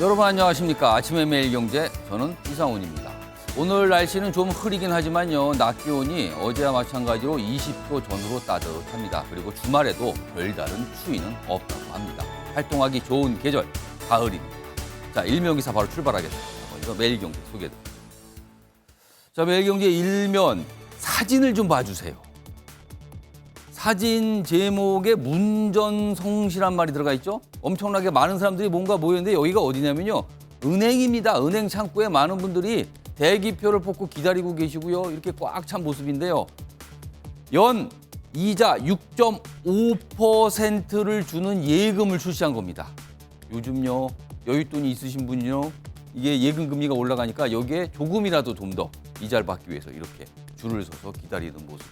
여러분 안녕하십니까. 아침의 매일경제, 저는 이상훈입니다. 오늘 날씨는 좀 흐리긴 하지만요. 낮 기온이 어제와 마찬가지로 20도 전후로 따뜻합니다. 그리고 주말에도 별다른 추위는 없다고 합니다. 활동하기 좋은 계절, 가을입니다. 자, 일면기사 바로 출발하겠습니다. 먼저 매일경제 소개해드립니다. 자, 매일경제 일면 사진을 좀 봐주세요. 사진 제목에 문전성시란 말이 들어가 있죠. 엄청나게 많은 사람들이 뭔가 모였는데 여기가 어디냐면요. 은행입니다. 은행 창구에 많은 분들이 대기표를 뽑고 기다리고 계시고요. 이렇게 꽉 찬 모습인데요. 연 이자 6.5%를 주는 예금을 출시한 겁니다. 요즘요. 여윳돈이 있으신 분이요. 이게 예금 금리가 올라가니까 여기에 조금이라도 좀 더 이자를 받기 위해서 이렇게 줄을 서서 기다리는 모습.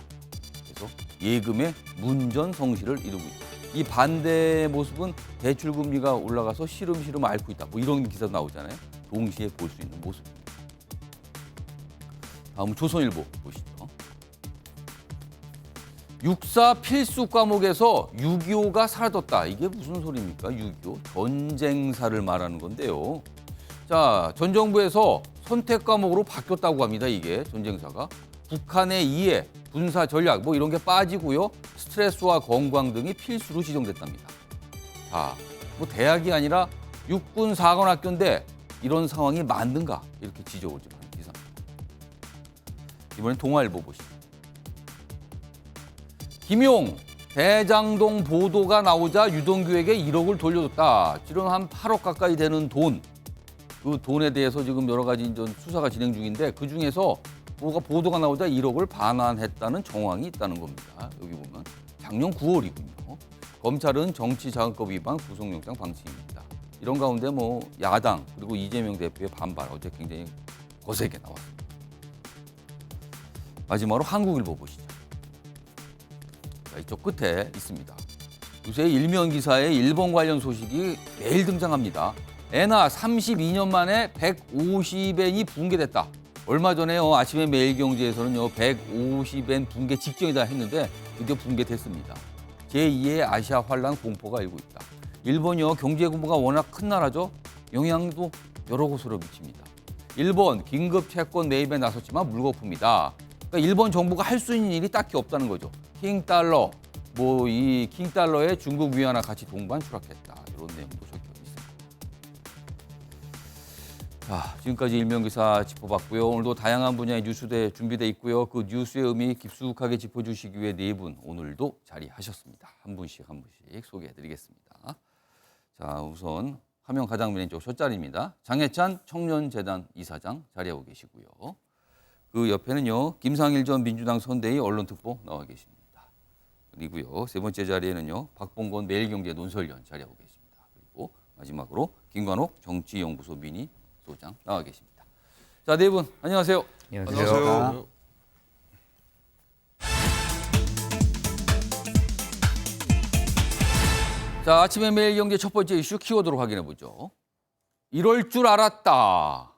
그래서 예금의 문전성시를 이루고 있다. 이 반대의 모습은 대출금리가 올라가서 시름시름 앓고 있다. 뭐 이런 기사도 나오잖아요. 동시에 볼 수 있는 모습입니다. 다음은 조선일보 보시죠. 육사 필수 과목에서 6.25가 사라졌다. 이게 무슨 소리입니까? 6.25 전쟁사를 말하는 건데요. 자, 전 정부에서 선택 과목으로 바뀌었다고 합니다. 이게 전쟁사가. 북한의 이해, 군사 전략 뭐 이런 게 빠지고요. 스트레스와 건강 등이 필수로 지정됐답니다. 자, 뭐 대학이 아니라 육군 사관학교인데 이런 상황이 맞는가? 이렇게 지적을 좀 하는 기사입니다. 이번엔 동아일보 보시죠. 김용 대장동 보도가 나오자 유동규에게 1억을 돌려줬다. 지금 한 8억 가까이 되는 돈. 그 돈에 대해서 지금 여러 가지 수사가 진행 중인데 그중에서 뭐가 보도가 나오자 1억을 반환했다는 정황이 있다는 겁니다. 여기 보면 작년 9월이군요. 검찰은 정치자금법 위반 구속영장 방치입니다. 이런 가운데 뭐 야당 그리고 이재명 대표의 반발 어제 굉장히 거세게 나왔습니다. 마지막으로 한국일보 보시죠. 자, 이쪽 끝에 있습니다. 요새 일면 기사에 일본 관련 소식이 매일 등장합니다. 엔화 32년 만에 150엔이 붕괴됐다. 얼마 전에요. 아침에 매일경제에서는요. 150엔 붕괴 직전이다 했는데 드디어 붕괴됐습니다. 제2의 아시아 환란 공포가 일고 있다. 일본이요. 경제 규모가 워낙 큰 나라죠. 영향도 여러 곳으로 미칩니다. 일본 긴급 채권 매입에 나섰지만 물거품이다. 그러니까 일본 정부가 할 수 있는 일이 딱히 없다는 거죠. 킹달러, 뭐 이 킹달러에 중국 위안화 같이 동반 추락했다. 이런 내용도 적혀 있습니다. 자, 지금까지 일면기사 짚어봤고요. 오늘도 다양한 분야의 뉴스대 준비되어 있고요. 그 뉴스의 의미 깊숙하게 짚어주시기 위해 네 분 오늘도 자리하셨습니다. 한 분씩 소개해드리겠습니다. 자, 우선 화면 가장 왼쪽 첫 자리입니다. 장해찬 청년재단 이사장 자리하고 계시고요. 그 옆에는요. 김상일 전 민주당 선대위 언론특보 나와 계십니다. 그리고요. 세 번째 자리에는요. 박봉건 매일경제 논설위원 자리하고 계십니다. 그리고 마지막으로 김관옥 정치연구소 미니 소장 나와 계십니다. 자, 네 분 안녕하세요. 안녕하세요. 자, 아침에 매일경제 첫 번째 이슈 키워드로 확인해 보죠. 이럴 줄 알았다.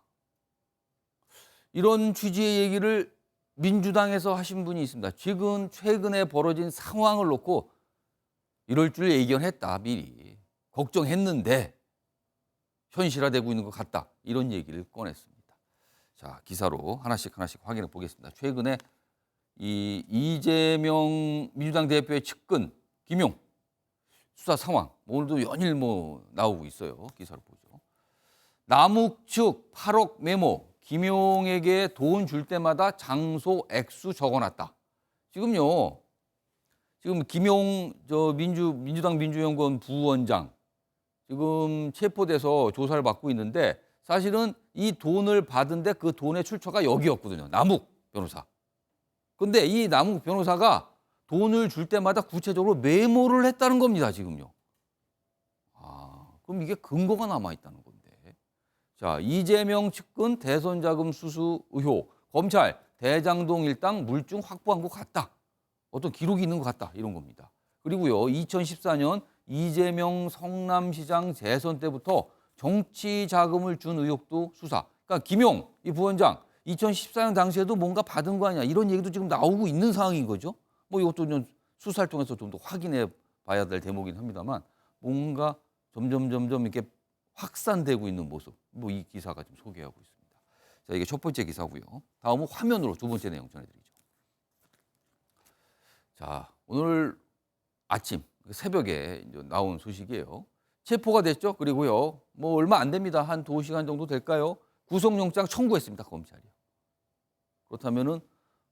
이런 취지의 얘기를 민주당에서 하신 분이 있습니다. 지금 최근에 벌어진 상황을 놓고 이럴 줄 예견했다. 미리 걱정했는데 현실화되고 있는 것 같다. 이런 얘기를 꺼냈습니다. 자, 기사로 하나씩 확인해 보겠습니다. 최근에 이 이재명 민주당 대표의 측근 김용 수사 상황 오늘도 연일 나오고 있어요. 기사로 보죠. 남욱 측 8억 메모 김용에게 돈 줄 때마다 장소 액수 적어놨다. 지금 김용 민주당 민주연구원 부원장 지금 체포돼서 조사를 받고 있는데 사실은 이 돈을 받은데 그 돈의 출처가 여기였거든요. 남욱 변호사. 근데 이 남욱 변호사가 돈을 줄 때마다 구체적으로 메모를 했다는 겁니다. 지금요. 그럼 이게 근거가 남아있다는 건데. 자, 이재명 측근 대선 자금 수수 의혹. 검찰 대장동 일당 물증 확보한 것 같다. 어떤 기록이 있는 것 같다. 이런 겁니다. 그리고요. 2014년 이재명 성남시장 재선 때부터 정치 자금을 준 의혹도 수사. 그러니까 김용 이 부원장 2014년 당시에도 뭔가 받은 거 아니야. 이런 얘기도 지금 나오고 있는 상황인 거죠. 뭐 이것도 좀 수사를 통해서 좀 더 확인해 봐야 될 대목이긴 합니다만 뭔가 점점 이렇게 확산되고 있는 모습. 뭐 이 기사가 좀 소개하고 있습니다. 자, 이게 첫 번째 기사고요. 다음은 화면으로 두 번째 내용 전해드리죠. 자, 오늘 아침 새벽에 이제 나온 소식이에요. 체포가 됐죠. 그리고요, 뭐 얼마 안 됩니다. 한 2시간 정도 될까요? 구속영장 청구했습니다. 검찰이. 그렇다면은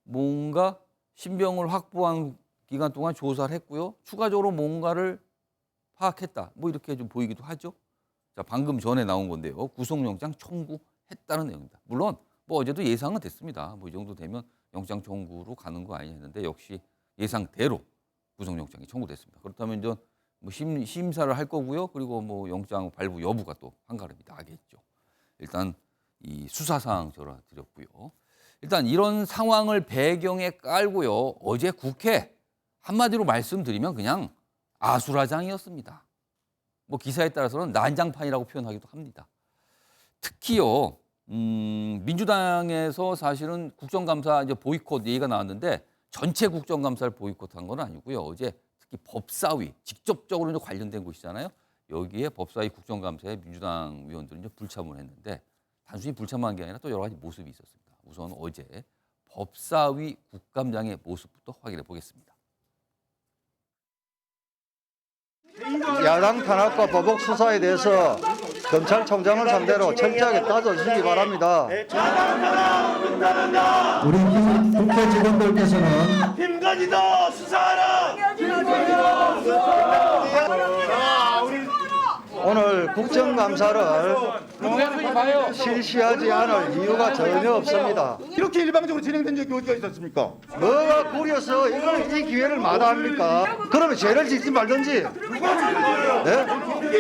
뭔가 신병을 확보한 기간 동안 조사를 했고요. 추가적으로 뭔가를 파악했다. 뭐 이렇게 좀 보이기도 하죠. 자, 방금 전에 나온 건데요. 구속영장 청구했다는 내용입니다. 물론 뭐 어제도 예상은 됐습니다. 뭐 이 정도 되면 영장 청구로 가는 거 아니냐 했는데 역시 예상대로 구속영장이 청구됐습니다. 그렇다면 이제 뭐 심사를 할 거고요. 그리고 뭐 영장 발부 여부가 또 한가름이 나겠죠. 일단 이 수사 사항 전해드렸고요. 일단 이런 상황을 배경에 깔고요. 어제 국회 한마디로 말씀드리면 그냥 아수라장이었습니다. 뭐 기사에 따라서는 난장판이라고 표현하기도 합니다. 특히요, 민주당에서 사실은 국정감사 이제 보이콧 얘기가 나왔는데 전체 국정감사를 보이콧한 건 아니고요. 어제 특히 법사위 직접적으로 이제 관련된 곳이잖아요. 여기에 법사위 국정감사에 민주당 의원들이 이제 불참을 했는데 단순히 불참한 게 아니라 또 여러 가지 모습이 있었습니다. 우선 어제 법사위 국감장의 모습부터 확인해 보겠습니다. 야당 탄압과 보복 수사에 대해서 검찰총장을 상대로 철저하게 따져주시기 바랍니다. 우리 국회 직원들께서는 김건희도 수사하라! 오늘 국정감사를 실시하지 않을 이유가 전혀 없습니다. 이렇게 일방적으로 진행된 적이 어디가 있었습니까? 뭐가 구려서 이 기회를 마다합니까? 그러면 죄를 짓지 말든지. 이게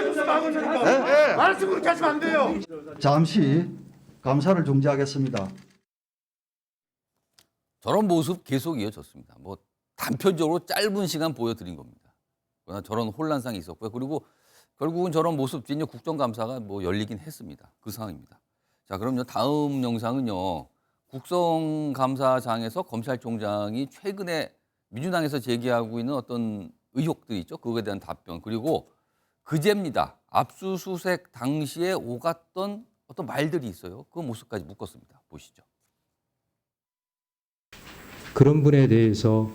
무슨 망언입니까? 네? 말씀 그렇게 하시면 안 돼요. 잠시 감사를 중지하겠습니다. 저런 모습 계속 이어졌습니다. 뭐 단편적으로 짧은 시간 보여드린 겁니다. 그러나 저런 혼란상이 있었고요. 그리고 결국은 저런 모습 이제 국정감사가 뭐 열리긴 했습니다. 그 상황입니다. 자, 그럼요. 다음 영상은요. 국정감사장에서 검찰총장이 최근에 민주당에서 제기하고 있는 어떤 의혹들이 있죠. 그거에 대한 답변. 그리고 그제입니다. 압수수색 당시에 오갔던 어떤 말들이 있어요. 그 모습까지 묶었습니다. 보시죠. 그런 분에 대해서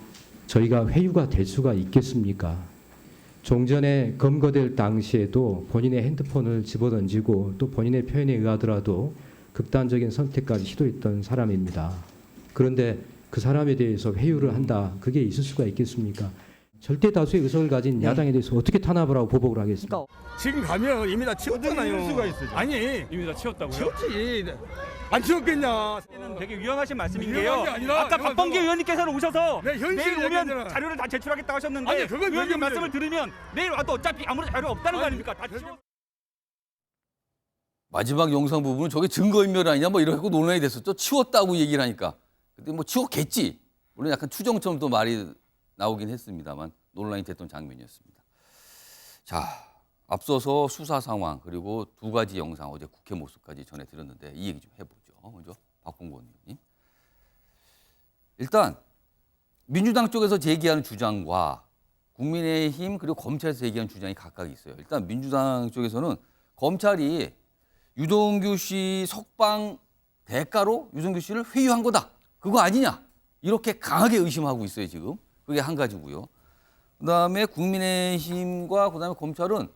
저희가 회유가 될 수가 있겠습니까? 종전에 검거될 당시에도 본인의 핸드폰을 집어던지고 또 본인의 표현에 의하더라도 극단적인 선택까지 시도했던 사람입니다. 그런데 그 사람에 대해서 회유를 한다. 그게 있을 수가 있겠습니까? 절대 다수의 의석을 가진 야당에 대해서 어떻게 탄압을 하고 보복을 하겠습니까? 지금 가면 이미 다 치웠잖아요. 수가 있어요. 아니 이미 다 치웠다고요? 치웠지. 안 치웠겠냐? 되게 위험하신 말씀인데요. 위험한 게 아니라 아까 내가 박범계 의원님께서는 오셔서 내 현실을 내일 오면 얘기하잖아. 자료를 다 제출하겠다고 하셨는데 아니, 그건 의원님 얘기하면 말씀을 들으면 내일 와도 어차피 아무런 자료 없다는 거 아닙니까? 다 치워. 마지막 영상 부분은 저게 증거인멸 아니냐 뭐 이러고 논란이 됐었죠. 치웠다고 얘기를 하니까. 근데 뭐 치웠겠지. 물론 약간 추정처럼 또 말이 나오긴 했습니다만 논란이 됐던 장면이었습니다. 자, 앞서서 수사 상황 그리고 두 가지 영상 어제 국회 모습까지 전해드렸는데 이 얘기 좀 해보죠. 먼저 박봉건 의원님. 일단 민주당 쪽에서 제기하는 주장과 국민의힘 그리고 검찰에서 제기하는 주장이 각각 있어요. 일단 민주당 쪽에서는 검찰이 유동규 씨 석방 대가로 유동규 씨를 회유한 거다. 그거 아니냐. 이렇게 강하게 의심하고 있어요, 지금. 그게 한 가지고요. 그다음에 국민의힘과 그다음에 검찰은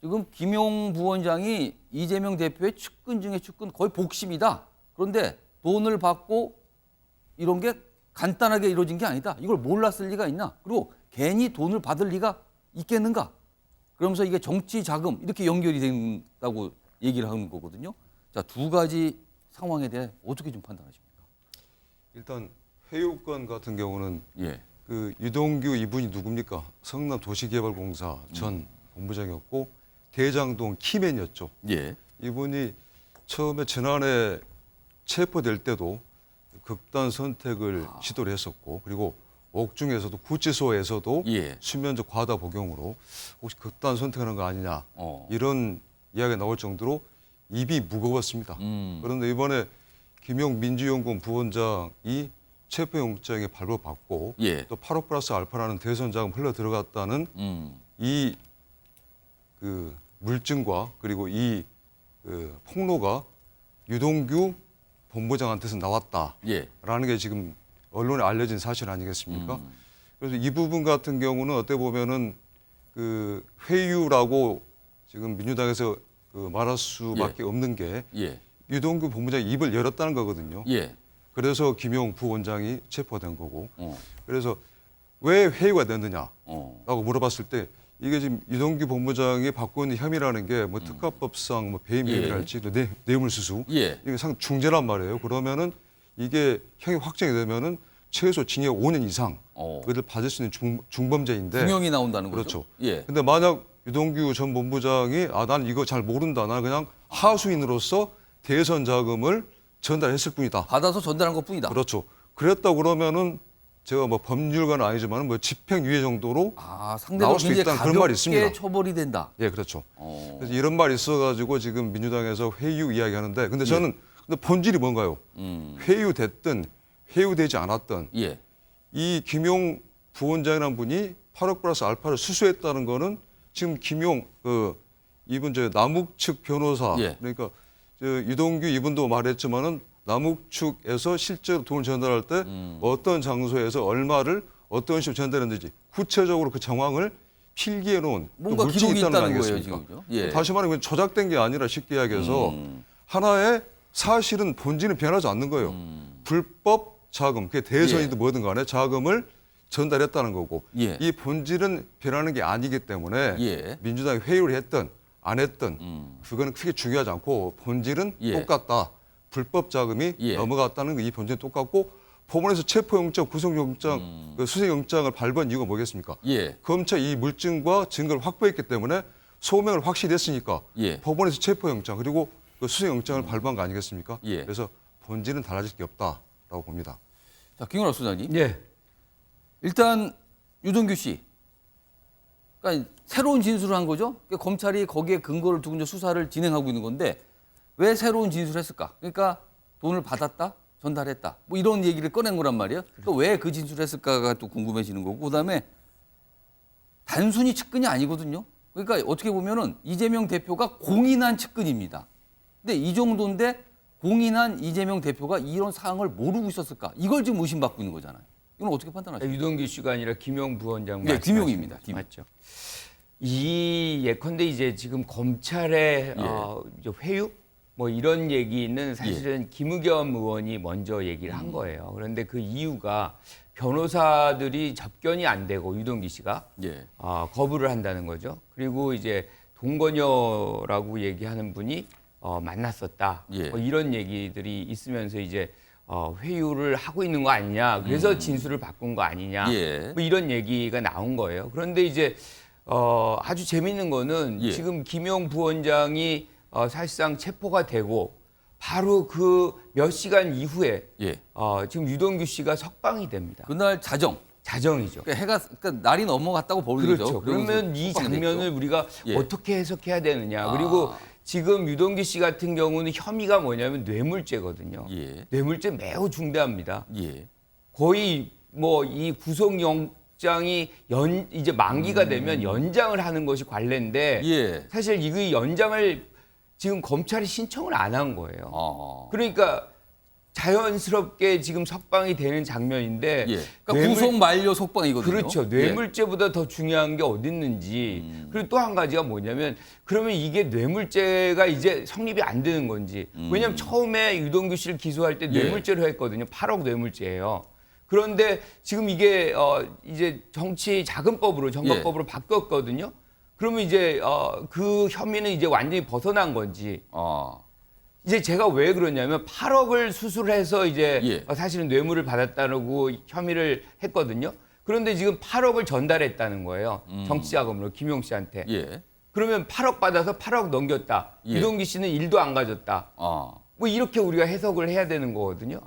지금 김용 부원장이 이재명 대표의 측근 중에 측근 거의 복심이다. 그런데 돈을 받고 이런 게 간단하게 이루어진 게 아니다. 이걸 몰랐을 리가 있나? 그리고 괜히 돈을 받을 리가 있겠는가? 그러면서 이게 정치 자금 이렇게 연결이 된다고 얘기를 하는 거거든요. 자, 두 가지 상황에 대해 어떻게 좀 판단하십니까? 일단 회유권 같은 경우는 예. 그 유동규 이분이 누굽니까? 성남도시개발공사 전 본부장이었고 대장동 키맨이었죠. 예. 이분이 처음에 지난해 체포될 때도 극단 선택을 시도를 했었고 그리고 옥중에서도 구치소에서도 예. 수면제 과다 복용으로 혹시 극단 선택하는 거 아니냐 이런 이야기가 나올 정도로 입이 무거웠습니다. 그런데 이번에 김용 민주연구원 부원장이 체포영장에 발부받고 예. 또 8호 플러스 알파라는 대선 자금 흘러 들어갔다는 이 그 물증과 그리고 이 그 폭로가 유동규 본부장한테서 나왔다라는 예. 게 지금 언론에 알려진 사실 아니겠습니까? 그래서 이 부분 같은 경우는 어떻게 보면은 그 회유라고 지금 민주당에서 그 말할 수밖에 없는 게 예. 유동규 본부장이 입을 열었다는 거거든요. 예. 그래서 김용 부원장이 체포된 거고. 어. 그래서 왜 회유가 됐느냐라고 어. 물어봤을 때 이게 지금 유동규 본부장이 받고 있는 혐의라는 게 뭐 특가법상 뭐 배임 혐의랄지 또 뇌물수수 예. 이게 상당히 중대란 말이에요. 그러면은 이게 형이 확정이 되면은 최소 징역 5년 이상 그들 받을 수 있는 중범죄인데. 중형이 나온다는 거죠. 그렇죠. 예. 근데 만약 유동규 전 본부장이 난 이거 잘 모른다. 나는 그냥 하수인으로서 대선 자금을 전달했을 뿐이다. 받아서 전달한 것뿐이다. 그렇죠. 그랬다 그러면은 제가 뭐 법률가는 아니지만 뭐 집행유예 정도로 아, 상대로 나올 수 굉장히 있다는 그런 말이 있습니다. 가볍게 처벌이 된다. 예, 그렇죠. 그래서 이런 말이 있어가지고 지금 민주당에서 회유 이야기하는데, 근데 저는 근데 본질이 뭔가요? 회유됐든 회유되지 않았든 예. 이 김용 부원장이라는 분이 8억 플러스 알파를 수수했다는 거는 지금 김용 이분 저 남욱 측 변호사 예. 그러니까 저 유동규 이분도 말했지만은 남욱 측에서 실제로 돈을 전달할 때 어떤 장소에서 얼마를 어떤 식으로 전달했는지 구체적으로 그 정황을 필기해 놓은 뭔가 물증이 기록이 있다는 거 있다는 거예요, 아니겠습니까? 지금요? 예. 다시 말하면 조작된 게 아니라 쉽게 이야기해서 하나의 사실은 본질은 변하지 않는 거예요. 불법 자금, 그게 대선이든 뭐든 간에 자금을 전달했다는 거고 예. 이 본질은 변하는 게 아니기 때문에 예. 민주당이 회유를 했든 안 했든 그거는 크게 중요하지 않고 본질은 예. 똑같다. 불법 자금이 예. 넘어갔다는 이 본질은 똑같고 법원에서 체포영장, 구속영장, 그 수색영장을 발부한 이유가 뭐겠습니까? 예. 검찰이 이 물증과 증거를 확보했기 때문에 소명을 확실히 했으니까 예. 법원에서 체포영장 그리고 그 수색영장을 발부한 거 아니겠습니까? 예. 그래서 본질은 달라질 게 없다라고 봅니다. 자, 김건아 수장님. 예. 일단 유동규 씨. 그러니까 새로운 진술을 한 거죠. 그러니까 검찰이 거기에 근거를 두고 이제 수사를 진행하고 있는 건데 왜 새로운 진술을 했을까? 그러니까 돈을 받았다, 전달했다. 뭐 이런 얘기를 꺼낸 거란 말이에요. 또 왜 그 진술을 했을까가 또 궁금해지는 거고. 그다음에 단순히 측근이 아니거든요. 그러니까 어떻게 보면은 이재명 대표가 공인한 측근입니다. 근데 이 정도인데 공인한 이재명 대표가 이런 사항을 모르고 있었을까? 이걸 지금 의심받고 있는 거잖아요. 이건 어떻게 판단하십니까? 유동규 씨가 아니라 김용 부원장 네, 말씀하시는 김용입니다. 거죠? 맞죠. 이 예컨대 이제 지금 검찰의 예. 이제 회유 뭐 이런 얘기는 사실은 김의겸 의원이 먼저 얘기를 한 거예요. 그런데 그 이유가 변호사들이 접견이 안 되고 유동규 씨가 예. 거부를 한다는 거죠. 그리고 이제 동건여라고 얘기하는 분이 만났었다. 예. 뭐 이런 얘기들이 있으면서 이제 회유를 하고 있는 거 아니냐. 그래서 진술을 바꾼 거 아니냐. 예. 뭐 이런 얘기가 나온 거예요. 그런데 이제 아주 재밌는 거는 예. 지금 김용 부원장이 사실상 체포가 되고 바로 그 몇 시간 이후에 예. 지금 유동규 씨가 석방이 됩니다. 그날 자정이죠. 그러니까 날이 넘어갔다고 보이죠. 그렇죠. 그러면 이 장면을 우리가 예. 어떻게 해석해야 되느냐. 그리고 지금 유동규 씨 같은 경우는 혐의가 뭐냐면 뇌물죄거든요. 예. 뇌물죄 매우 중대합니다. 예. 거의 뭐 이 구속영장이 이제 만기가 되면 연장을 하는 것이 관례인데 예. 사실 이 연장을 지금 검찰이 신청을 안 한 거예요. 그러니까 자연스럽게 지금 석방이 되는 장면인데 예. 그러니까 구속 만료 속방이거든요. 그렇죠. 뇌물죄보다 더 중요한 게 어디 있는지. 그리고 또 한 가지가 뭐냐면 그러면 이게 뇌물죄가 이제 성립이 안 되는 건지. 왜냐하면 처음에 유동규 씨를 기소할 때 뇌물죄로 했거든요. 8억 뇌물죄예요. 그런데 지금 이게 이제 정치자금법으로 정법법으로 바뀌었거든요. 그러면 이제 그 혐의는 이제 완전히 벗어난 건지. 이제 제가 왜 그러냐면 8억을 수술해서 이제 사실은 뇌물을 받았다고 혐의를 했거든요. 그런데 지금 8억을 전달했다는 거예요. 정치자금으로 김용 씨한테. 그러면 8억 받아서 8억 넘겼다. 유동규 씨는 1도 안 가졌다. 뭐 이렇게 우리가 해석을 해야 되는 거거든요.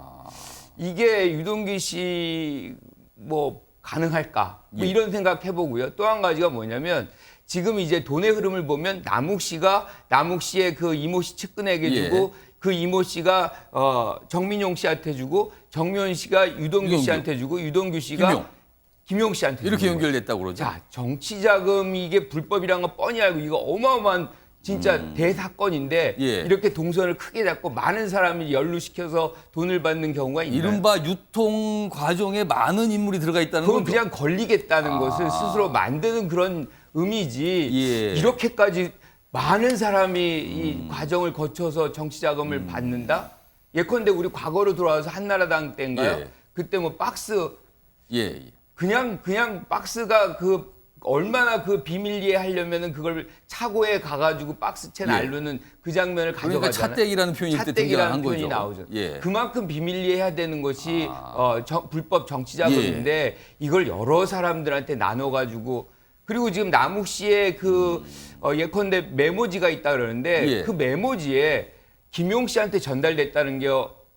이게 유동규 씨 뭐 가능할까? 뭐 이런 생각 해보고요. 또 한 가지가 뭐냐면 지금 이제 돈의 흐름을 보면 남욱 씨의 그 이모 씨 측근에게 주고 그 이모 씨가 정민용 씨한테 주고 정민 씨가 유동규 씨한테 주고 유동규 씨가 김용 씨한테 이렇게 주는 거예요. 연결됐다고 그러죠. 자, 정치자금 이게 불법이라는 거 뻔히 알고 이거 어마어마한 진짜 대사건인데 예. 이렇게 동선을 크게 잡고 많은 사람을 연루시켜서 돈을 받는 경우가 있나요? 이른바 유통 과정에 많은 인물이 들어가 있다는 그건 거죠. 그냥 걸리겠다는 것을 스스로 만드는 그런 의미지 예. 이렇게까지 많은 사람이 이 과정을 거쳐서 정치 자금을 받는다? 예컨대 우리 과거로 돌아와서 한나라당 때인가요? 예. 그때 뭐 박스 예. 그냥 박스가 그 얼마나 그 비밀리에 하려면은 그걸 차고에 가가지고 박스채 예. 나르는 그 장면을 그러니까 가져가잖아요. 차떼기라는 표현이 그때 등장한 차떼기라는 표현이 거죠. 나오죠. 예. 그만큼 비밀리에 해야 되는 것이 불법 정치자금인데 예. 이걸 여러 사람들한테 나눠가지고 그리고 지금 남욱 씨의 그 예컨대 메모지가 있다 그러는데 예. 그 메모지에 김용 씨한테 전달됐다는 게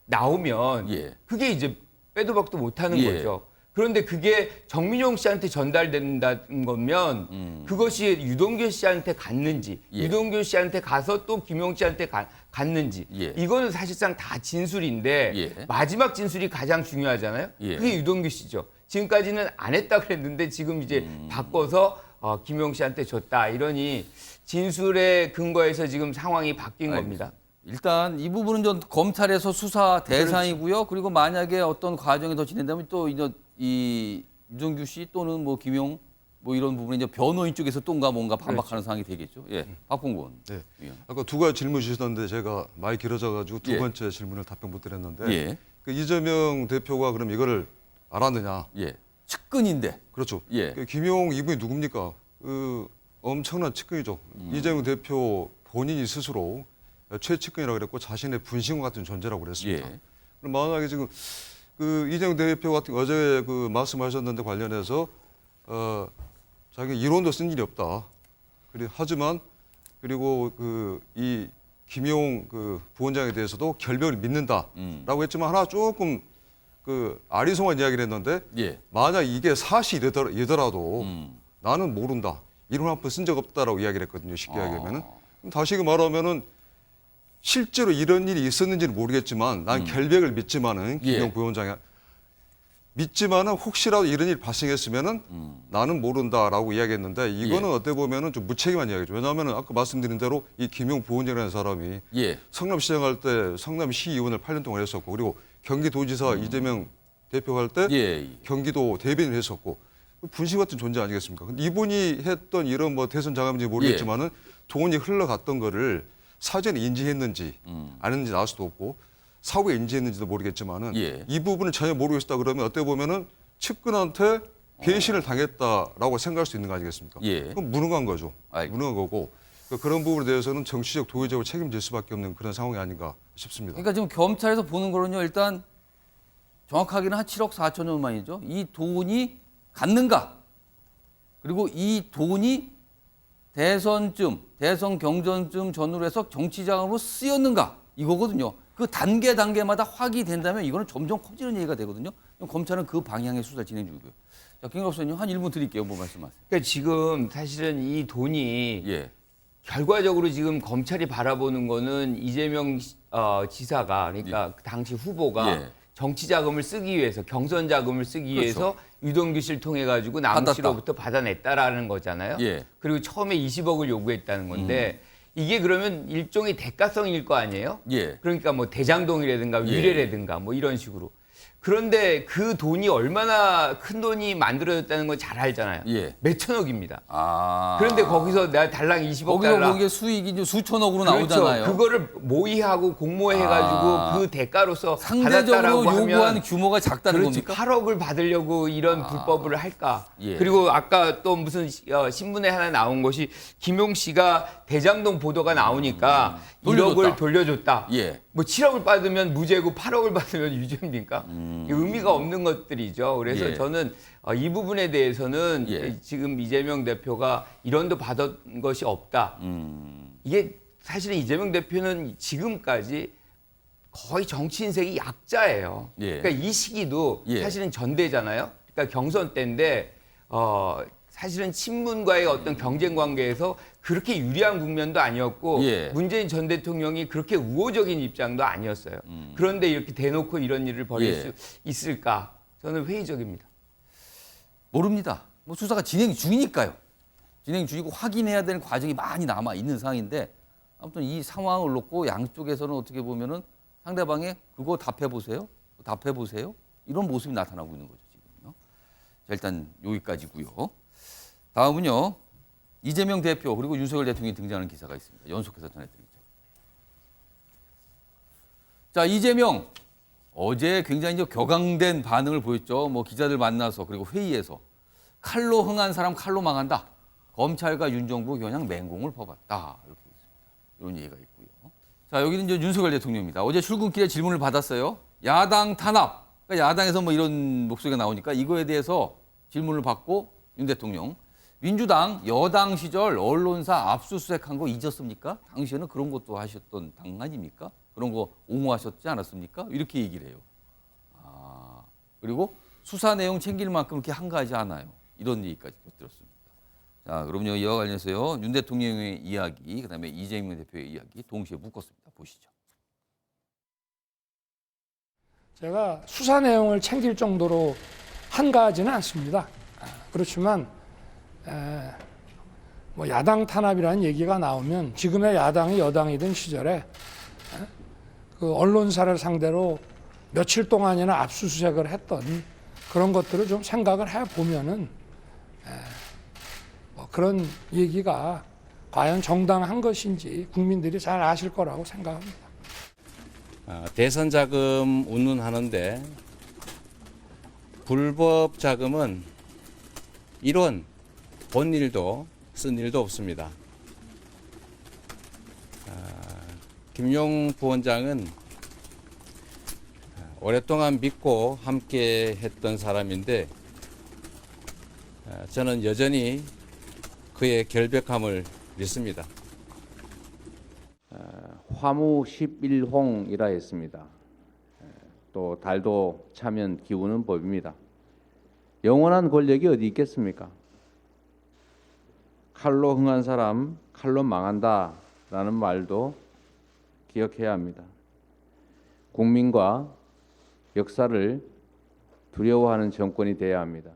나오면 예. 그게 이제 빼도 박도 못하는 예. 거죠. 그런데 그게 정민용 씨한테 전달된다는 거면 그것이 유동규 씨한테 갔는지 예. 유동규 씨한테 가서 또 김용 씨한테 갔는지 예. 이거는 사실상 다 진술인데 예. 마지막 진술이 가장 중요하잖아요. 예. 그게 유동규 씨죠. 지금까지는 안 했다 그랬는데 지금 이제 바꿔서 김용 씨한테 줬다 이러니 진술의 근거에서 지금 상황이 바뀐 겁니다. 일단 이 부분은 좀 검찰에서 수사 대상이고요. 그리고 만약에 어떤 과정이 더 진행되면 또 이 유동규 씨 또는 뭐 김용 뭐 이런 부분이 이제 변호인 쪽에서 또가 뭔가 반박하는 상황이 되겠죠. 예, 박봉건. 네. 위원. 아까 두 가지 질문 주셨는데 제가 많이 길어져가지고 두 예. 번째 질문을 답변 못 드렸는데 예, 그 이재명 대표가 그럼 이거를 알았느냐? 예, 측근인데. 그렇죠. 예. 그 김용 이분이 누굽니까? 그 엄청난 측근이죠. 이재명 대표 본인이 스스로 최측근이라고 그랬고 자신의 분신과 같은 존재라고 그랬습니다. 예. 그럼 만약에 지금 그 이재명 대표 같은 어제 그 말씀하셨는데 관련해서 자기 이론도 쓴 일이 없다. 하지만 그리고 그 이 김용 그 부원장에 대해서도 결백을 믿는다라고 했지만 하나 조금 그 아리송한 이야기를 했는데 예. 만약 이게 사실이더라도 나는 모른다. 이론 한 번 쓴 적 없다라고 이야기를 했거든요. 쉽게 이야기하면은. 그럼 다시 말하면은 실제로 이런 일이 있었는지는 모르겠지만 난 결백을 믿지만은 김용 예. 부원장이 믿지만은 혹시라도 이런 일이 발생했으면은 나는 모른다라고 이야기했는데 이거는 예. 어떻게 보면은 좀 무책임한 이야기죠. 왜냐하면은 아까 말씀드린 대로 이 김용 부원장이라는 사람이 예. 성남시장 할 때 성남시의원을 8년 동안 했었고 그리고 경기도지사 이재명 대표 할 때 예. 경기도 대변인을 했었고 분신 같은 존재 아니겠습니까? 근데 이분이 했던 이런 뭐 대선 자금인지 모르겠지만은 돈이 흘러갔던 거를 사전에 인지했는지 아는지 나올 수도 없고 사후에 인지했는지도 모르겠지만은 예. 이 부분을 전혀 모르고 있다 그러면 어떻게 보면은 측근한테 배신을 당했다라고 생각할 수 있는 거 아니겠습니까? 예. 그럼 무능한 거죠. 알겠습니다. 무능한 거고 그런 부분에 대해서는 정치적 도의적으로 책임질 수밖에 없는 그런 상황이 아닌가 싶습니다. 그러니까 지금 검찰에서 보는 거는요. 일단 정확하게는 한 7억 4천 원만이죠. 이 돈이 갔는가? 그리고 이 돈이 대선쯤, 대선 경선쯤 전후로 해서 정치자금으로 쓰였는가? 이거거든요. 그 단계마다 확인이 된다면 이거는 점점 커지는 얘기가 되거든요. 그럼 검찰은 그 방향의 수사를 진행 중이고요. 자, 김경록 선생님 한 1분 드릴게요. 뭐 말씀하세요. 그러니까 지금 사실은 이 돈이 예. 결과적으로 지금 검찰이 바라보는 거는 이재명 지사가 그러니까 그 당시 후보가 예. 정치 자금을 쓰기 위해서 경선 자금을 쓰기 위해서 유동규 씨를 통해 가지고 남욱 받았다. 씨로부터 받아냈다라는 거잖아요. 예. 그리고 처음에 20억을 요구했다는 건데 이게 그러면 일종의 대가성일 거 아니에요? 예. 그러니까 뭐 대장동이라든가 예. 위례라든가 뭐 이런 식으로. 그런데 그 돈이 얼마나 큰 돈이 만들어졌다는 건 잘 알잖아요. 예. 몇 천억입니다. 아. 그런데 거기서 내가 달랑 20억 달라. 거기에 수익이 이제 수천억으로 그렇죠. 나오잖아요. 그거를 모의하고 공모해가지고 아. 그 대가로서 상대적으로 받았다라고 요구한 하면 규모가 작다는 그렇지, 겁니까? 8억을 받으려고 이런 불법을 할까? 예. 그리고 아까 또 무슨 신문에 하나 나온 것이 김용 씨가 대장동 보도가 나오니까 1억을 돌려줬다. 예. 뭐 7억을 받으면 무죄고 8억을 받으면 유죄입니까? 의미가 없는 것들이죠. 그래서 예. 저는 이 부분에 대해서는 예. 지금 이재명 대표가 1원도 받은 것이 없다. 이게 사실은 이재명 대표는 지금까지 거의 정치 인생이 약자예요. 예. 그러니까 이 시기도 예. 사실은 전대잖아요. 그러니까 경선 때인데 사실은 친문과의 어떤 경쟁 관계에서 그렇게 유리한 국면도 아니었고 예. 문재인 전 대통령이 그렇게 우호적인 입장도 아니었어요. 그런데 이렇게 대놓고 이런 일을 벌일 예. 수 있을까? 저는 회의적입니다. 모릅니다. 뭐 수사가 진행 중이니까요. 진행 중이고 확인해야 되는 과정이 많이 남아 있는 상황인데 아무튼 이 상황을 놓고 양쪽에서는 어떻게 보면은 상대방의 그거 답해보세요. 답해보세요. 이런 모습이 나타나고 있는 거죠, 지금요. 자, 일단 여기까지고요. 다음은요. 이재명 대표 그리고 윤석열 대통령이 등장하는 기사가 있습니다. 연속해서 전해드리죠. 자, 이재명 어제 굉장히 이제 격앙된 반응을 보였죠. 뭐 기자들 만나서 그리고 회의에서 칼로 흥한 사람 칼로 망한다. 검찰과 윤정부 겨냥 맹공을 퍼봤다. 이렇게 있습니다. 이런 얘기가 있고요. 자, 여기는 이제 윤석열 대통령입니다. 어제 출근길에 질문을 받았어요. 야당 탄압. 그러니까 야당에서 뭐 이런 목소리가 나오니까 이거에 대해서 질문을 받고 윤 대통령 민주당 여당 시절 언론사 압수수색한 거 잊었습니까? 당시에는 그런 것도 하셨던 당 아닙니까? 그런 거 옹호하셨지 않았습니까? 이렇게 얘기를 해요. 아, 그리고 수사 내용 챙길 만큼 그렇게 한가하지 않아요. 이런 얘기까지 들었습니다. 자, 그럼요. 이와 관련해서요. 윤 대통령의 이야기, 그다음에 이재명 대표의 이야기 동시에 묶었습니다. 보시죠. 제가 수사 내용을 챙길 정도로 한가하지는 않습니다. 그렇지만 뭐 야당 탄압이라는 얘기가 나오면 지금의 야당이 여당이던 시절에 그 언론사를 상대로 며칠 동안이나 압수수색을 했던 그런 것들을 좀 생각을 해보면은 뭐 그런 얘기가 과연 정당한 것인지 국민들이 잘 아실 거라고 생각합니다. 대선 자금 운운하는데 불법 자금은 이론 본 일도 쓴 일도 없습니다. 김용 부원장은 오랫동안 믿고 함께 했던 사람인데 저는 여전히 그의 결백함을 믿습니다. 화무 11홍이라 했습니다. 또 달도 차면 기우는 법입니다. 영원한 권력이 어디 있겠습니까? 칼로 흥한 사람 칼로 망한다라는 말도 기억해야 합니다. 국민과 역사를 두려워하는 정권이 돼야 합니다.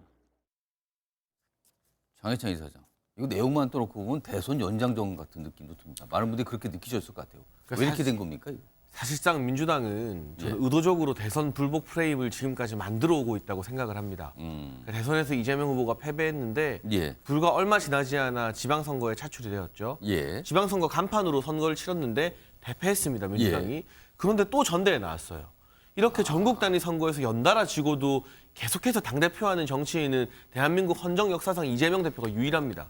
장해찬 이사장, 이거 내용만 떠놓고 보면 대선 연장전 같은 느낌도 듭니다. 많은 분들이 그렇게 느끼셨을 것 같아요. 그러니까 왜 이렇게 된 겁니까? 이거? 사실상 민주당은 저는 의도적으로 대선 불복 프레임을 지금까지 만들어 오고 있다고 생각을 합니다. 그러니까 대선에서 이재명 후보가 패배했는데 불과 얼마 지나지 않아 지방선거에 차출이 되었죠. 지방선거 간판으로 선거를 치렀는데 대패했습니다, 민주당이. 그런데 또 전대에 나왔어요. 이렇게 전국 단위 선거에서 연달아 지고도 계속해서 당대표하는 정치인은 대한민국 헌정 역사상 이재명 대표가 유일합니다.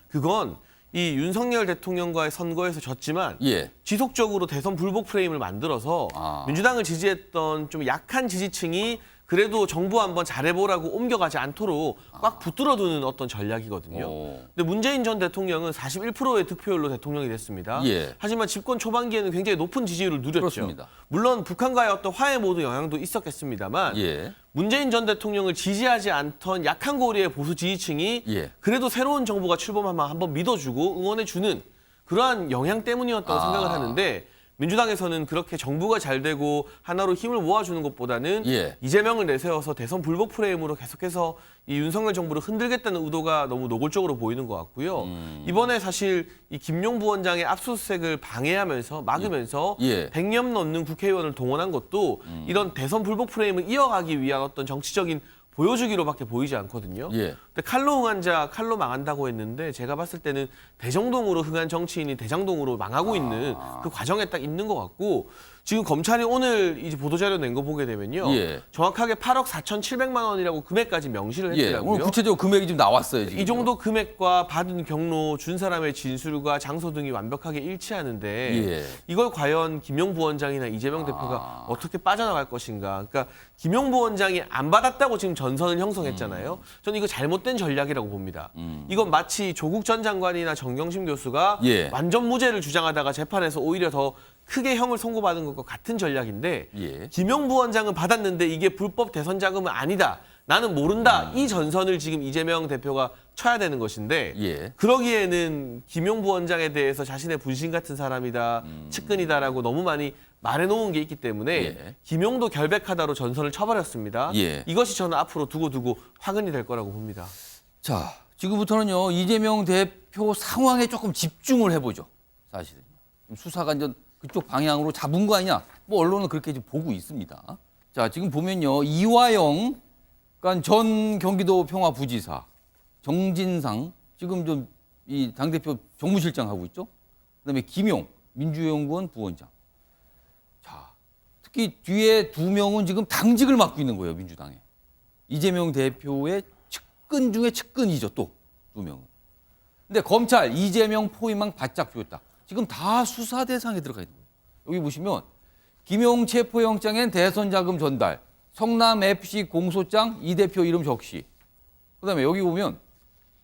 그건 이 윤석열 대통령과의 선거에서 졌지만 지속적으로 대선 불복 프레임을 만들어서 민주당을 지지했던 좀 약한 지지층이 그래도 정부 한번 잘해보라고 옮겨가지 않도록 꽉 붙들어두는 어떤 전략이거든요. 근데 문재인 전 대통령은 41%의 득표율로 대통령이 됐습니다. 하지만 집권 초반기에는 굉장히 높은 지지율을 누렸죠. 그렇습니다. 물론 북한과의 어떤 화해 모드 영향도 있었겠습니다만 문재인 전 대통령을 지지하지 않던 약한 고리의 보수 지지층이 그래도 새로운 정부가 출범하면 한번 믿어주고 응원해주는 그러한 영향 때문이었다고 생각을 하는데 민주당에서는 그렇게 정부가 잘 되고 하나로 힘을 모아주는 것보다는 이재명을 내세워서 대선 불복 프레임으로 계속해서 이 윤석열 정부를 흔들겠다는 의도가 너무 노골적으로 보이는 것 같고요. 이번에 사실 이 김용 부원장의 압수수색을 방해하면서 막으면서 100명 넘는 국회의원을 동원한 것도 이런 대선 불복 프레임을 이어가기 위한 어떤 정치적인 보여주기로밖에 보이지 않거든요. 근데 칼로 흥한 자 칼로 망한다고 했는데 제가 봤을 때는 대정동으로 흥한 정치인이 대장동으로 망하고 있는 그 과정에 딱 있는 것 같고 지금 검찰이 오늘 이제 보도자료 낸 거 보게 되면요. 정확하게 8억 4,700만 원이라고 금액까지 명시를 했더라고요. 오늘 구체적으로 금액이 좀 나왔어요. 지금. 이 정도 금액과 받은 경로, 준 사람의 진술과 장소 등이 완벽하게 일치하는데 이걸 과연 김용 부원장이나 이재명 대표가 어떻게 빠져나갈 것인가. 그러니까 김용 부원장이 안 받았다고 지금 전선을 형성했잖아요. 저는 이거 잘못된 전략이라고 봅니다. 이건 마치 조국 전 장관이나 정경심 교수가 완전 무죄를 주장하다가 재판에서 오히려 더 크게 형을 선고받은 것과 같은 전략인데 김용 부원장은 받았는데 이게 불법 대선 자금은 아니다. 나는 모른다. 이 전선을 지금 이재명 대표가 쳐야 되는 것인데 그러기에는 김용 부원장에 대해서 자신의 분신 같은 사람이다. 측근이다라고 너무 많이 말해놓은 게 있기 때문에 김용도 결백하다로 전선을 쳐버렸습니다. 이것이 저는 앞으로 두고두고 화근이 될 거라고 봅니다. 자, 지금부터는요. 이재명 대표 상황에 조금 집중을 해보죠. 사실은. 수사가 이제 그쪽 방향으로 잡은 거 아니냐? 뭐 언론은 그렇게 좀 보고 있습니다. 자, 지금 보면요. 이화영 그러니까 전 경기도 평화부지사, 정진상 지금 좀 이 당대표 정무실장 하고 있죠. 그다음에 김용 민주연구원 부원장. 자, 특히 뒤에 2명은 지금 당직을 맡고 있는 거예요, 민주당에. 이재명 대표의 측근 중에 측근이죠, 또 2명은. 근데 검찰 이재명 포위망 바짝 조였다. 지금 다 수사 대상에 들어가 있는 거예요. 여기 보시면 김용 체포영장엔 대선 자금 전달, 성남 FC 공소장 이 대표 이름 적시. 그다음에 여기 보면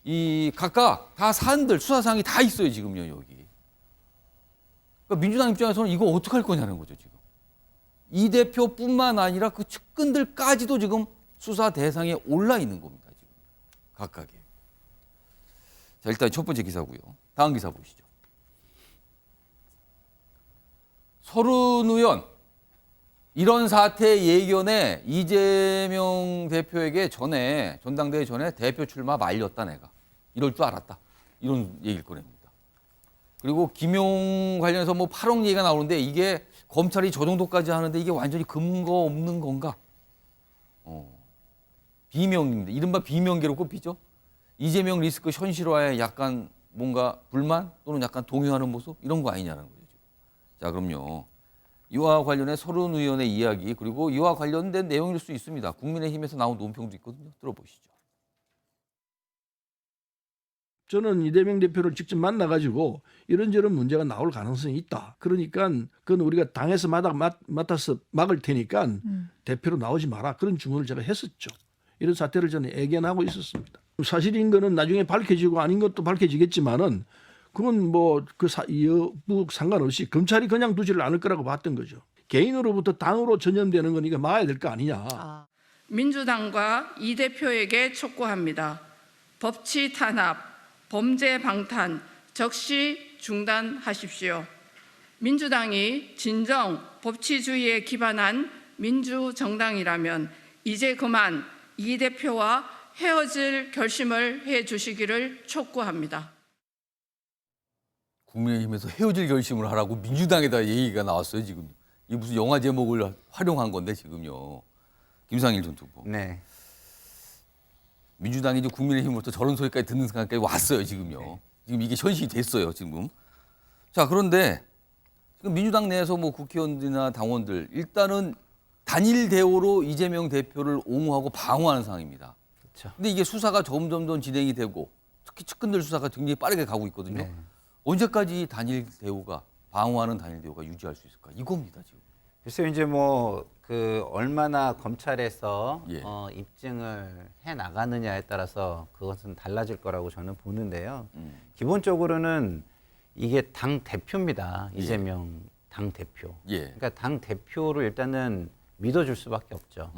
이 각각 다 사안들 수사사항이 다 있어요, 지금요, 여기. 그러니까 민주당 입장에서는 이거 어떻게 할 거냐는 거죠, 지금. 이 대표뿐만 아니라 그 측근들까지도 지금 수사 대상에 올라 있는 겁니다, 지금. 각각에. 자, 일단 첫 번째 기사고요. 다음 기사 보시죠. 서른 의원 이런 사태 예견에 이재명 대표에게 전당대회 전에 대표 출마 말렸다 내가. 이럴 줄 알았다. 이런 얘기를 꺼냅니다. 그리고 김용 관련해서 뭐 8억 얘기가 나오는데 이게 검찰이 저 정도까지 하는데 이게 완전히 근거 없는 건가? 비명입니다. 이른바 비명계로 꼽히죠. 이재명 리스크 현실화에 약간 뭔가 불만 또는 약간 동요하는 모습 이런 거 아니냐는 거죠. 자, 그럼요. 이와 관련해 서른 의원의 이야기 그리고 이와 관련된 내용일 수 있습니다. 국민의힘에서 나온 논평도 있거든요. 들어보시죠. 저는 이재명 대표를 직접 만나가지고 이런저런 문제가 나올 가능성이 있다. 그러니까 그건 우리가 당에서 맡아서 막을 테니까 대표로 나오지 마라. 그런 주문을 제가 했었죠. 이런 사태를 저는 예견하고 있었습니다. 사실인 거는 나중에 밝혀지고 아닌 것도 밝혀지겠지만은 그건 뭐 그 여부 상관없이 검찰이 그냥 두지를 않을 거라고 봤던 거죠. 개인으로부터 당으로 전염되는 건 이거 막아야 될 거 아니냐. 민주당과 이 대표에게 촉구합니다. 법치 탄압, 범죄 방탄 적시 중단하십시오. 민주당이 진정 법치주의에 기반한 민주정당이라면 이제 그만 이 대표와 헤어질 결심을 해 주시기를 촉구합니다. 국민의힘에서 헤어질 결심을 하라고 민주당에다 얘기가 나왔어요, 지금. 이 무슨 영화 제목을 활용한 건데, 지금요. 김상일 전 후보. 네. 민주당이 이제 국민의힘으로부터 저런 소리까지 듣는 상황까지 왔어요, 지금요. 네. 지금 이게 현실이 됐어요, 지금. 자, 그런데 지금 민주당 내에서 뭐 국회의원들이나 당원들 일단은 단일 대우로 이재명 대표를 옹호하고 방어하는 상황입니다. 그렇죠. 근데 이게 수사가 점점 더 진행이 되고 특히 측근들 수사가 굉장히 빠르게 가고 있거든요. 네. 언제까지 단일 대우가 방어하는 단일 대우가 유지할 수 있을까? 이겁니다, 지금. 글쎄요, 이제 뭐 그 얼마나 검찰에서 예. 입증을 해 나가느냐에 따라서 그것은 달라질 거라고 저는 보는데요. 기본적으로는 이게 당 대표입니다. 이재명 당 대표. 예. 그러니까 당 대표를 일단은 믿어줄 수밖에 없죠.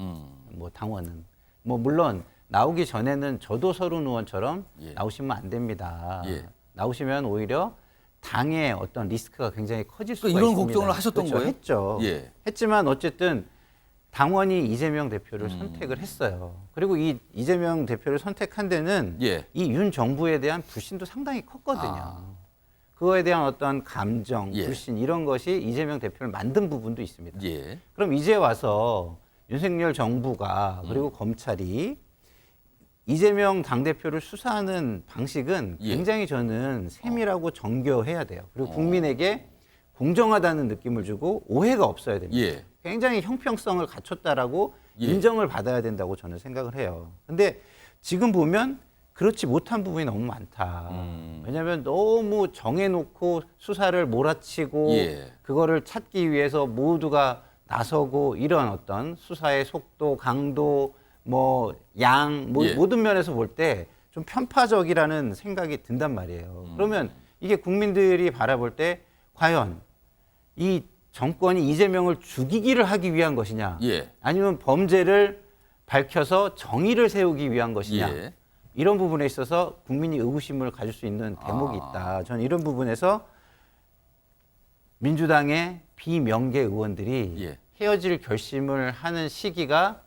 뭐 당원은 뭐 물론 나오기 전에는 저도 서른 의원처럼 예. 나오시면 안 됩니다. 예. 나오시면 오히려 당의 어떤 리스크가 굉장히 커질 수가 이런 있습니다. 걱정을 하셨던 그렇죠. 거예요? 했죠. 예. 했지만 어쨌든 당원이 이재명 대표를 선택을 했어요. 그리고 이 이재명 대표를 선택한 데는 예. 이 윤 정부에 대한 불신도 상당히 컸거든요. 그거에 대한 어떤 감정, 예. 불신 이런 것이 이재명 대표를 만든 부분도 있습니다. 예. 그럼 이제 와서 윤석열 정부가 그리고 검찰이 이재명 당대표를 수사하는 방식은 예. 굉장히 저는 세밀하고 정교해야 돼요. 그리고 국민에게 공정하다는 느낌을 주고 오해가 없어야 됩니다. 예. 굉장히 형평성을 갖췄다라고 예. 인정을 받아야 된다고 저는 생각을 해요. 근데 지금 보면 그렇지 못한 부분이 너무 많다. 왜냐하면 너무 정해놓고 수사를 몰아치고 예. 그거를 찾기 위해서 모두가 나서고 이런 어떤 수사의 속도, 강도, 뭐 양, 예. 모든 면에서 볼 때 좀 편파적이라는 생각이 든단 말이에요. 그러면 이게 국민들이 바라볼 때 과연 이 정권이 이재명을 죽이기를 하기 위한 것이냐, 예. 아니면 범죄를 밝혀서 정의를 세우기 위한 것이냐, 예. 이런 부분에 있어서 국민이 의구심을 가질 수 있는 대목이 있다. 저는 이런 부분에서 민주당의 비명계 의원들이 예. 헤어질 결심을 하는 시기가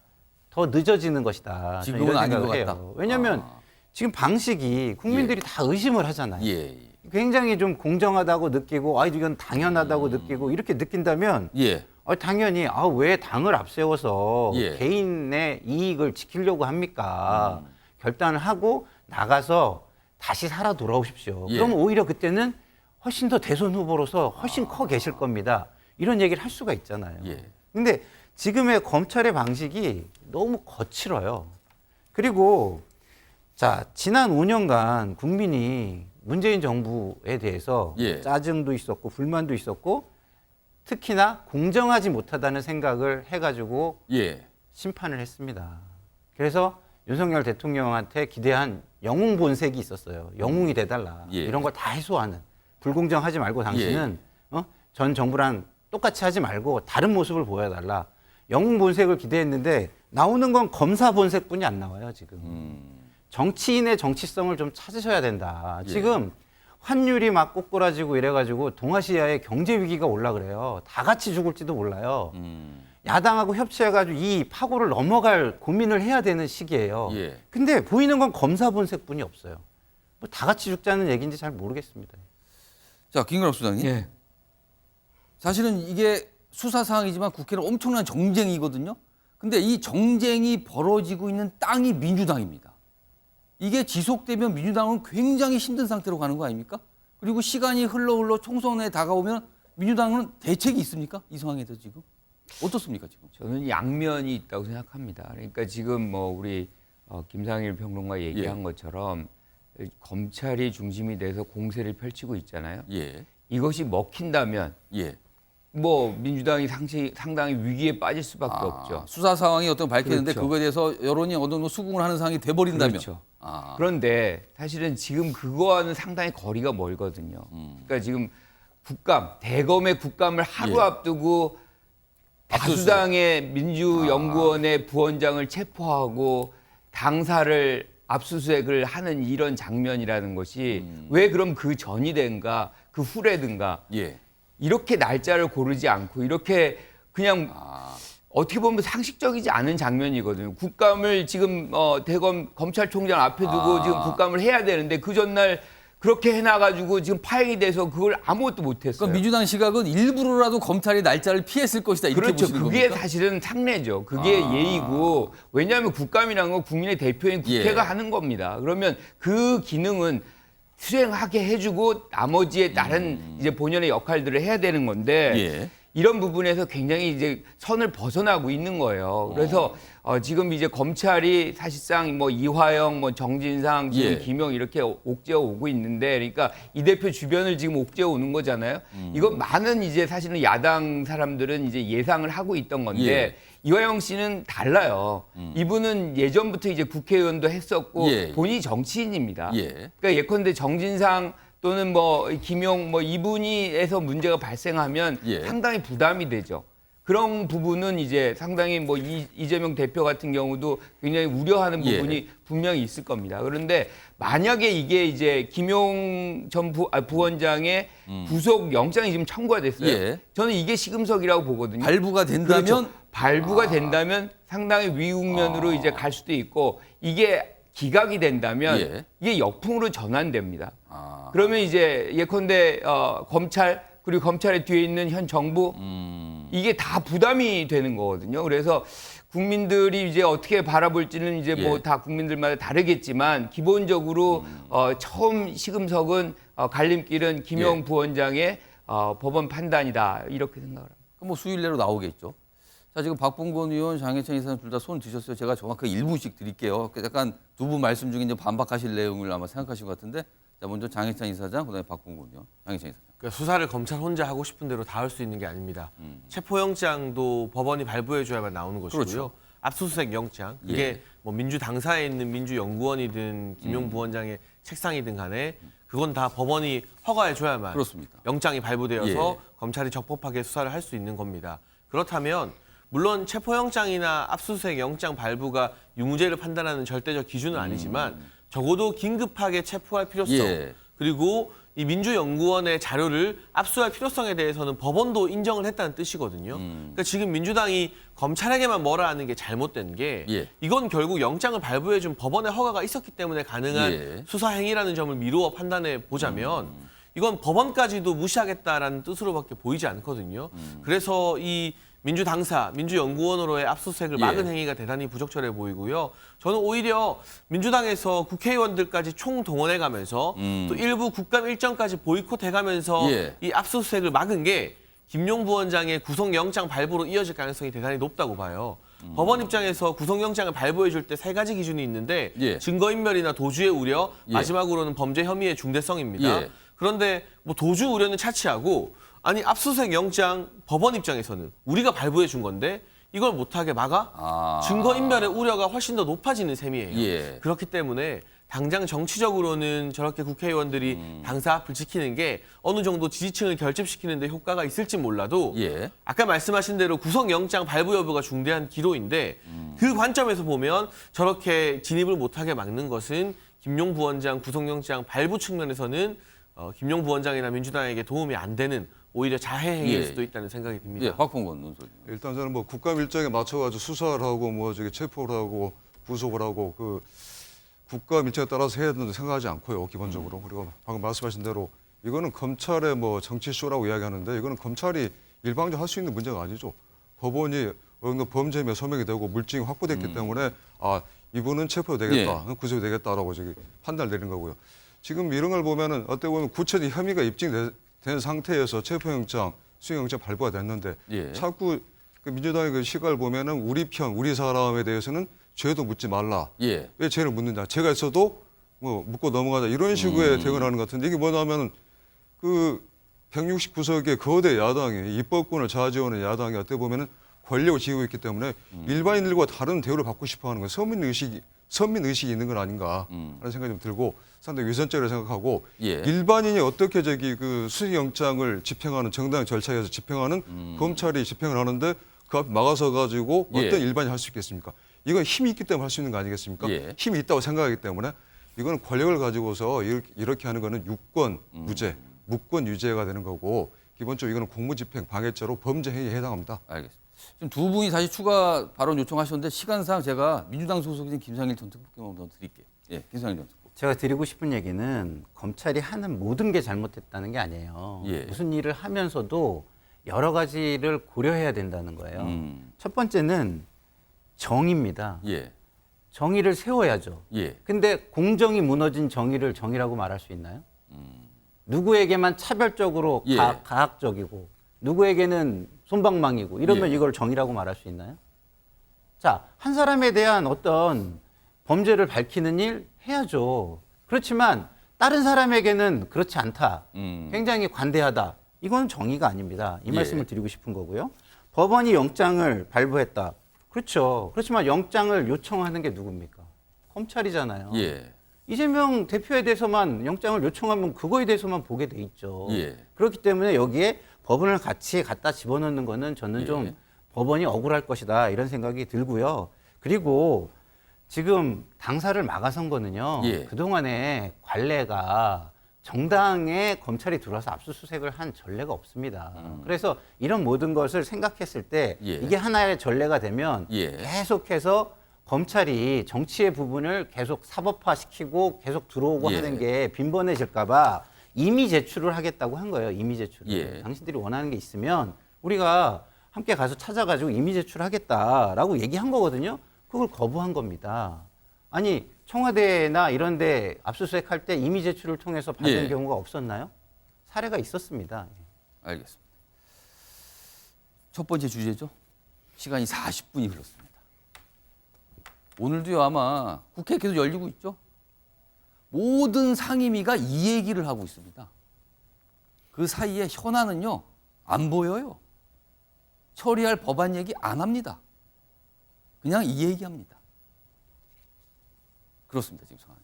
더 늦어지는 것이다. 저는 지금은 이런 아닌 생각을 것 해요. 같다. 왜냐하면 지금 방식이 국민들이 다 의심을 하잖아요. 예. 굉장히 좀 공정하다고 느끼고 이건 당연하다고 느끼고 이렇게 느낀다면 당연히 왜 당을 앞세워서 개인의 이익을 지키려고 합니까? 결단을 하고 나가서 다시 살아 돌아오십시오. 그러면 오히려 그때는 훨씬 더 대선 후보로서 훨씬 커 계실 겁니다. 이런 얘기를 할 수가 있잖아요. 근데 지금의 검찰의 방식이 너무 거칠어요. 그리고 자, 지난 5년간 국민이 문재인 정부에 대해서 짜증도 있었고 불만도 있었고 특히나 공정하지 못하다는 생각을 해가지고 심판을 했습니다. 그래서 윤석열 대통령한테 기대한 영웅 본색이 있었어요. 영웅이 돼달라. 이런 걸 다 해소하는. 불공정하지 말고 당신은 전 정부랑 똑같이 하지 말고 다른 모습을 보여달라. 영웅 본색을 기대했는데 나오는 건 검사 본색뿐이 안 나와요, 지금. 정치인의 정치성을 좀 찾으셔야 된다. 지금 환율이 막 꼬꾸라지고 이래가지고 동아시아의 경제 위기가 올라 그래요. 다 같이 죽을지도 몰라요. 야당하고 협치해가지고 이 파고를 넘어갈 고민을 해야 되는 시기예요. 근데 보이는 건 검사 본색뿐이 없어요. 뭐 다 같이 죽자는 얘기인지 잘 모르겠습니다. 자, 김근학 수장님. 사실은 이게 수사 사항이지만 국회는 엄청난 정쟁이거든요. 근데 이 정쟁이 벌어지고 있는 땅이 민주당입니다. 이게 지속되면 민주당은 굉장히 힘든 상태로 가는 거 아닙니까? 그리고 시간이 흘러 총선에 다가오면 민주당은 대책이 있습니까? 이 상황에 대해서 지금 어떻습니까 지금? 저는 양면이 있다고 생각합니다. 그러니까 지금 뭐 우리 김상일 평론가 얘기한 것처럼 검찰이 중심이 돼서 공세를 펼치고 있잖아요. 이것이 먹힌다면 뭐 민주당이 상당히 위기에 빠질 수밖에 없죠. 수사 상황이 어떤 밝혔는데 그거에 대해서 여론이 어느 정도 수긍을 하는 상황이 돼버린다면. 그런데 사실은 지금 그거와는 상당히 거리가 멀거든요. 그러니까 지금 대검의 국감을 하루 앞두고 다수당의 민주연구원의 부원장을 체포하고 당사를 압수수색을 하는 이런 장면이라는 것이 왜 그럼 그 전이든가 그 후래든가 이렇게 날짜를 고르지 않고 이렇게 그냥 어떻게 보면 상식적이지 않은 장면이거든요. 국감을 지금 대검 검찰총장 앞에 두고 지금 국감을 해야 되는데 그 전날 그렇게 해놔가지고 지금 파행이 돼서 그걸 아무것도 못했어요. 그러니까 민주당 시각은 일부러라도 검찰이 날짜를 피했을 것이다 이렇게 보시는 그게 겁니까? 사실은 상례죠. 그게 예의고 왜냐하면 국감이라는 건 국민의 대표인 국회가 하는 겁니다. 그러면 그 기능은 수행하게 해주고 나머지의 다른 이제 본연의 역할들을 해야 되는 건데 이런 부분에서 굉장히 이제 선을 벗어나고 있는 거예요. 그래서 지금 이제 검찰이 사실상 뭐 이화영, 뭐 정진상, 지금 김용 이렇게 옥죄어 오고 있는데, 그러니까 이 대표 주변을 지금 옥죄어 오는 거잖아요. 이거 많은 이제 사실은 야당 사람들은 이제 예상을 하고 있던 건데 이화영 씨는 달라요. 이분은 예전부터 이제 국회의원도 했었고 본인이 정치인입니다. 그러니까 예컨대 정진상 또는 뭐 김용 뭐 이분이에서 문제가 발생하면 상당히 부담이 되죠. 그런 부분은 이제 상당히 뭐 이재명 대표 같은 경우도 굉장히 우려하는 부분이 분명히 있을 겁니다. 그런데 만약에 이게 이제 김용 전 부원장의 구속 영장이 지금 청구가 됐어요. 저는 이게 시금석이라고 보거든요. 발부가 된다면 발부가 된다면 상당히 위국면으로 이제 갈 수도 있고 이게 기각이 된다면 이게 역풍으로 전환됩니다. 그러면 이제 예컨대 검찰 그리고 검찰의 뒤에 있는 현 정부 이게 다 부담이 되는 거거든요. 그래서 국민들이 이제 어떻게 바라볼지는 이제 뭐 다 국민들마다 다르겠지만 기본적으로 처음 시금석은 갈림길은 김용 부원장의 법원 판단이다 이렇게 생각을 합니다. 뭐 수요일 내로 나오겠죠. 자, 지금 박봉건 의원, 장혜찬 이사님 둘 다 손 드셨어요. 제가 정확하게 1분씩 드릴게요. 약간 두 분 말씀 중에 이제 반박하실 내용을 아마 생각하신 것 같은데, 자, 먼저 장혜찬 이사장, 그다음에 박봉건 의원, 장혜찬 이사장. 그러니까 수사를 검찰 혼자 하고 싶은 대로 다 할 수 있는 게 아닙니다. 체포영장도 법원이 발부해줘야만 나오는 것이고요. 그렇죠. 압수수색 영장, 이게 뭐 민주당사에 있는 민주연구원이든 김용 부원장의 책상이든 간에 그건 다 법원이 허가해줘야만 그렇습니다. 영장이 발부되어서 검찰이 적법하게 수사를 할 수 있는 겁니다. 그렇다면 물론 체포영장이나 압수수색 영장 발부가 유무죄를 판단하는 절대적 기준은 아니지만 적어도 긴급하게 체포할 필요성 그리고 이 민주연구원의 자료를 압수할 필요성에 대해서는 법원도 인정을 했다는 뜻이거든요. 그러니까 지금 민주당이 검찰에게만 뭐라 하는 게 잘못된 게 이건 결국 영장을 발부해준 법원의 허가가 있었기 때문에 가능한 수사 행위라는 점을 미루어 판단해 보자면 이건 법원까지도 무시하겠다라는 뜻으로밖에 보이지 않거든요. 그래서 이 민주당사, 민주연구원으로의 압수수색을 막은 행위가 대단히 부적절해 보이고요. 저는 오히려 민주당에서 국회의원들까지 총동원해가면서 또 일부 국감 일정까지 보이콧해가면서 이 압수수색을 막은 게 김용 부원장의 구속영장 발부로 이어질 가능성이 대단히 높다고 봐요. 법원 입장에서 구속영장을 발부해줄 때 3가지 기준이 있는데 증거인멸이나 도주의 우려, 마지막으로는 범죄 혐의의 중대성입니다. 그런데 뭐 도주 우려는 차치하고 아니 압수수색 영장 법원 입장에서는 우리가 발부해 준 건데 이걸 못하게 막아? 증거인멸의 우려가 훨씬 더 높아지는 셈이에요. 그렇기 때문에 당장 정치적으로는 저렇게 국회의원들이 당사 앞을 지키는 게 어느 정도 지지층을 결집시키는 데 효과가 있을지 몰라도 아까 말씀하신 대로 구속영장 발부 여부가 중대한 기로인데 그 관점에서 보면 저렇게 진입을 못하게 막는 것은 김용 부원장 구속영장 발부 측면에서는 김용 부원장이나 민주당에게 도움이 안 되는 오히려 자해 행위일 수도 있다는 생각이 듭니다. 박홍건 논설위원. 일단 저는 뭐 국감 일정에 맞춰가지고 수사를 하고 뭐 저기 체포를 하고 구속을 하고 그 국감 일정에 따라서 해야 된다고 생각하지 않고요, 기본적으로. 그리고 방금 말씀하신 대로 이거는 검찰의 뭐 정치쇼라고 이야기하는데 이거는 검찰이 일방적으로 할 수 있는 문제가 아니죠. 법원이 어느 정도 범죄 혐의가 소명이 되고 물증이 확보됐기 때문에 아 이분은 체포되겠다, 구속이 되겠다라고 저기 판단을 내린 거고요. 지금 이런 걸 보면은 어떻게 보면 구체적 혐의가 입증된 상태에서 체포영장, 수용영장 발부가 됐는데 자꾸 그 민주당의 그 시각을 보면은 우리 편, 우리 사람에 대해서는 죄도 묻지 말라. 왜 죄를 묻느냐? 죄가 있어도 뭐 묻고 넘어가자 이런 식의 대응을 하는 것 같은데 이게 뭐냐면은 그 169석의 거대 야당이 입법권을 좌지하는 야당이 어떻게 보면은 권력을 쥐고 있기 때문에 일반인들과 다른 대우를 받고 싶어하는 건 선민 의식이 있는 건 아닌가 하는 생각이 좀 들고 상당히 위선적이라고 생각하고 일반인이 어떻게 저기 그 수색영장을 집행하는 정당 절차에서 집행하는 검찰이 집행을 하는데 그 앞에 막아서 가지고 어떤 일반인이 할 수 있겠습니까? 이건 힘이 있기 때문에 할 수 있는 거 아니겠습니까? 힘이 있다고 생각하기 때문에 이건 권력을 가지고서 이렇게 하는 거는 유권 무죄, 무권 유죄가 되는 거고 기본적으로 이거는 공무집행 방해죄로 범죄 행위에 해당합니다. 알겠습니다. 지금 두 분이 다시 추가 발언 요청하셨는데 시간상 제가 민주당 소속인 김상일 전 특보께만 더 드릴게요. 김상일 전 특보. 제가 드리고 싶은 얘기는 검찰이 하는 모든 게 잘못됐다는 게 아니에요. 무슨 일을 하면서도 여러 가지를 고려해야 된다는 거예요. 첫 번째는 정의입니다. 정의를 세워야죠. 근데 공정이 무너진 정의를 정의라고 말할 수 있나요? 누구에게만 차별적으로 가학적이고 누구에게는 솜방망이고 이러면 이걸 정의라고 말할 수 있나요? 자, 한 사람에 대한 어떤 범죄를 밝히는 일 해야죠. 그렇지만 다른 사람에게는 그렇지 않다. 굉장히 관대하다. 이건 정의가 아닙니다. 이 말씀을 드리고 싶은 거고요. 법원이 영장을 발부했다. 그렇죠. 그렇지만 영장을 요청하는 게 누굽니까? 검찰이잖아요. 이재명 대표에 대해서만 영장을 요청하면 그거에 대해서만 보게 돼 있죠. 그렇기 때문에 여기에 법원을 같이 갖다 집어넣는 거는 저는 좀 법원이 억울할 것이다 이런 생각이 들고요. 그리고 지금 당사를 막아선 거는요. 그동안에 관례가 정당에 검찰이 들어와서 압수수색을 한 전례가 없습니다. 그래서 이런 모든 것을 생각했을 때 이게 하나의 전례가 되면 계속해서 검찰이 정치의 부분을 계속 사법화시키고 계속 들어오고 하는 게 빈번해질까 봐 이미 제출을 하겠다고 한 거예요. 이미 제출을. 당신들이 원하는 게 있으면 우리가 함께 가서 찾아가지고 이미 제출하겠다라고 얘기한 거거든요. 그걸 거부한 겁니다. 아니 청와대나 이런 데 압수수색할 때 이미 제출을 통해서 받은 경우가 없었나요? 사례가 있었습니다. 알겠습니다. 첫 번째 주제죠. 시간이 40분이 흘렀습니다. 오늘도요 아마 국회 계속 열리고 있죠. 모든 상임위가 이 얘기를 하고 있습니다. 그 사이에 현안은요 안 보여요. 처리할 법안 얘기 안 합니다. 그냥 이 얘기합니다. 그렇습니다 지금 상황이.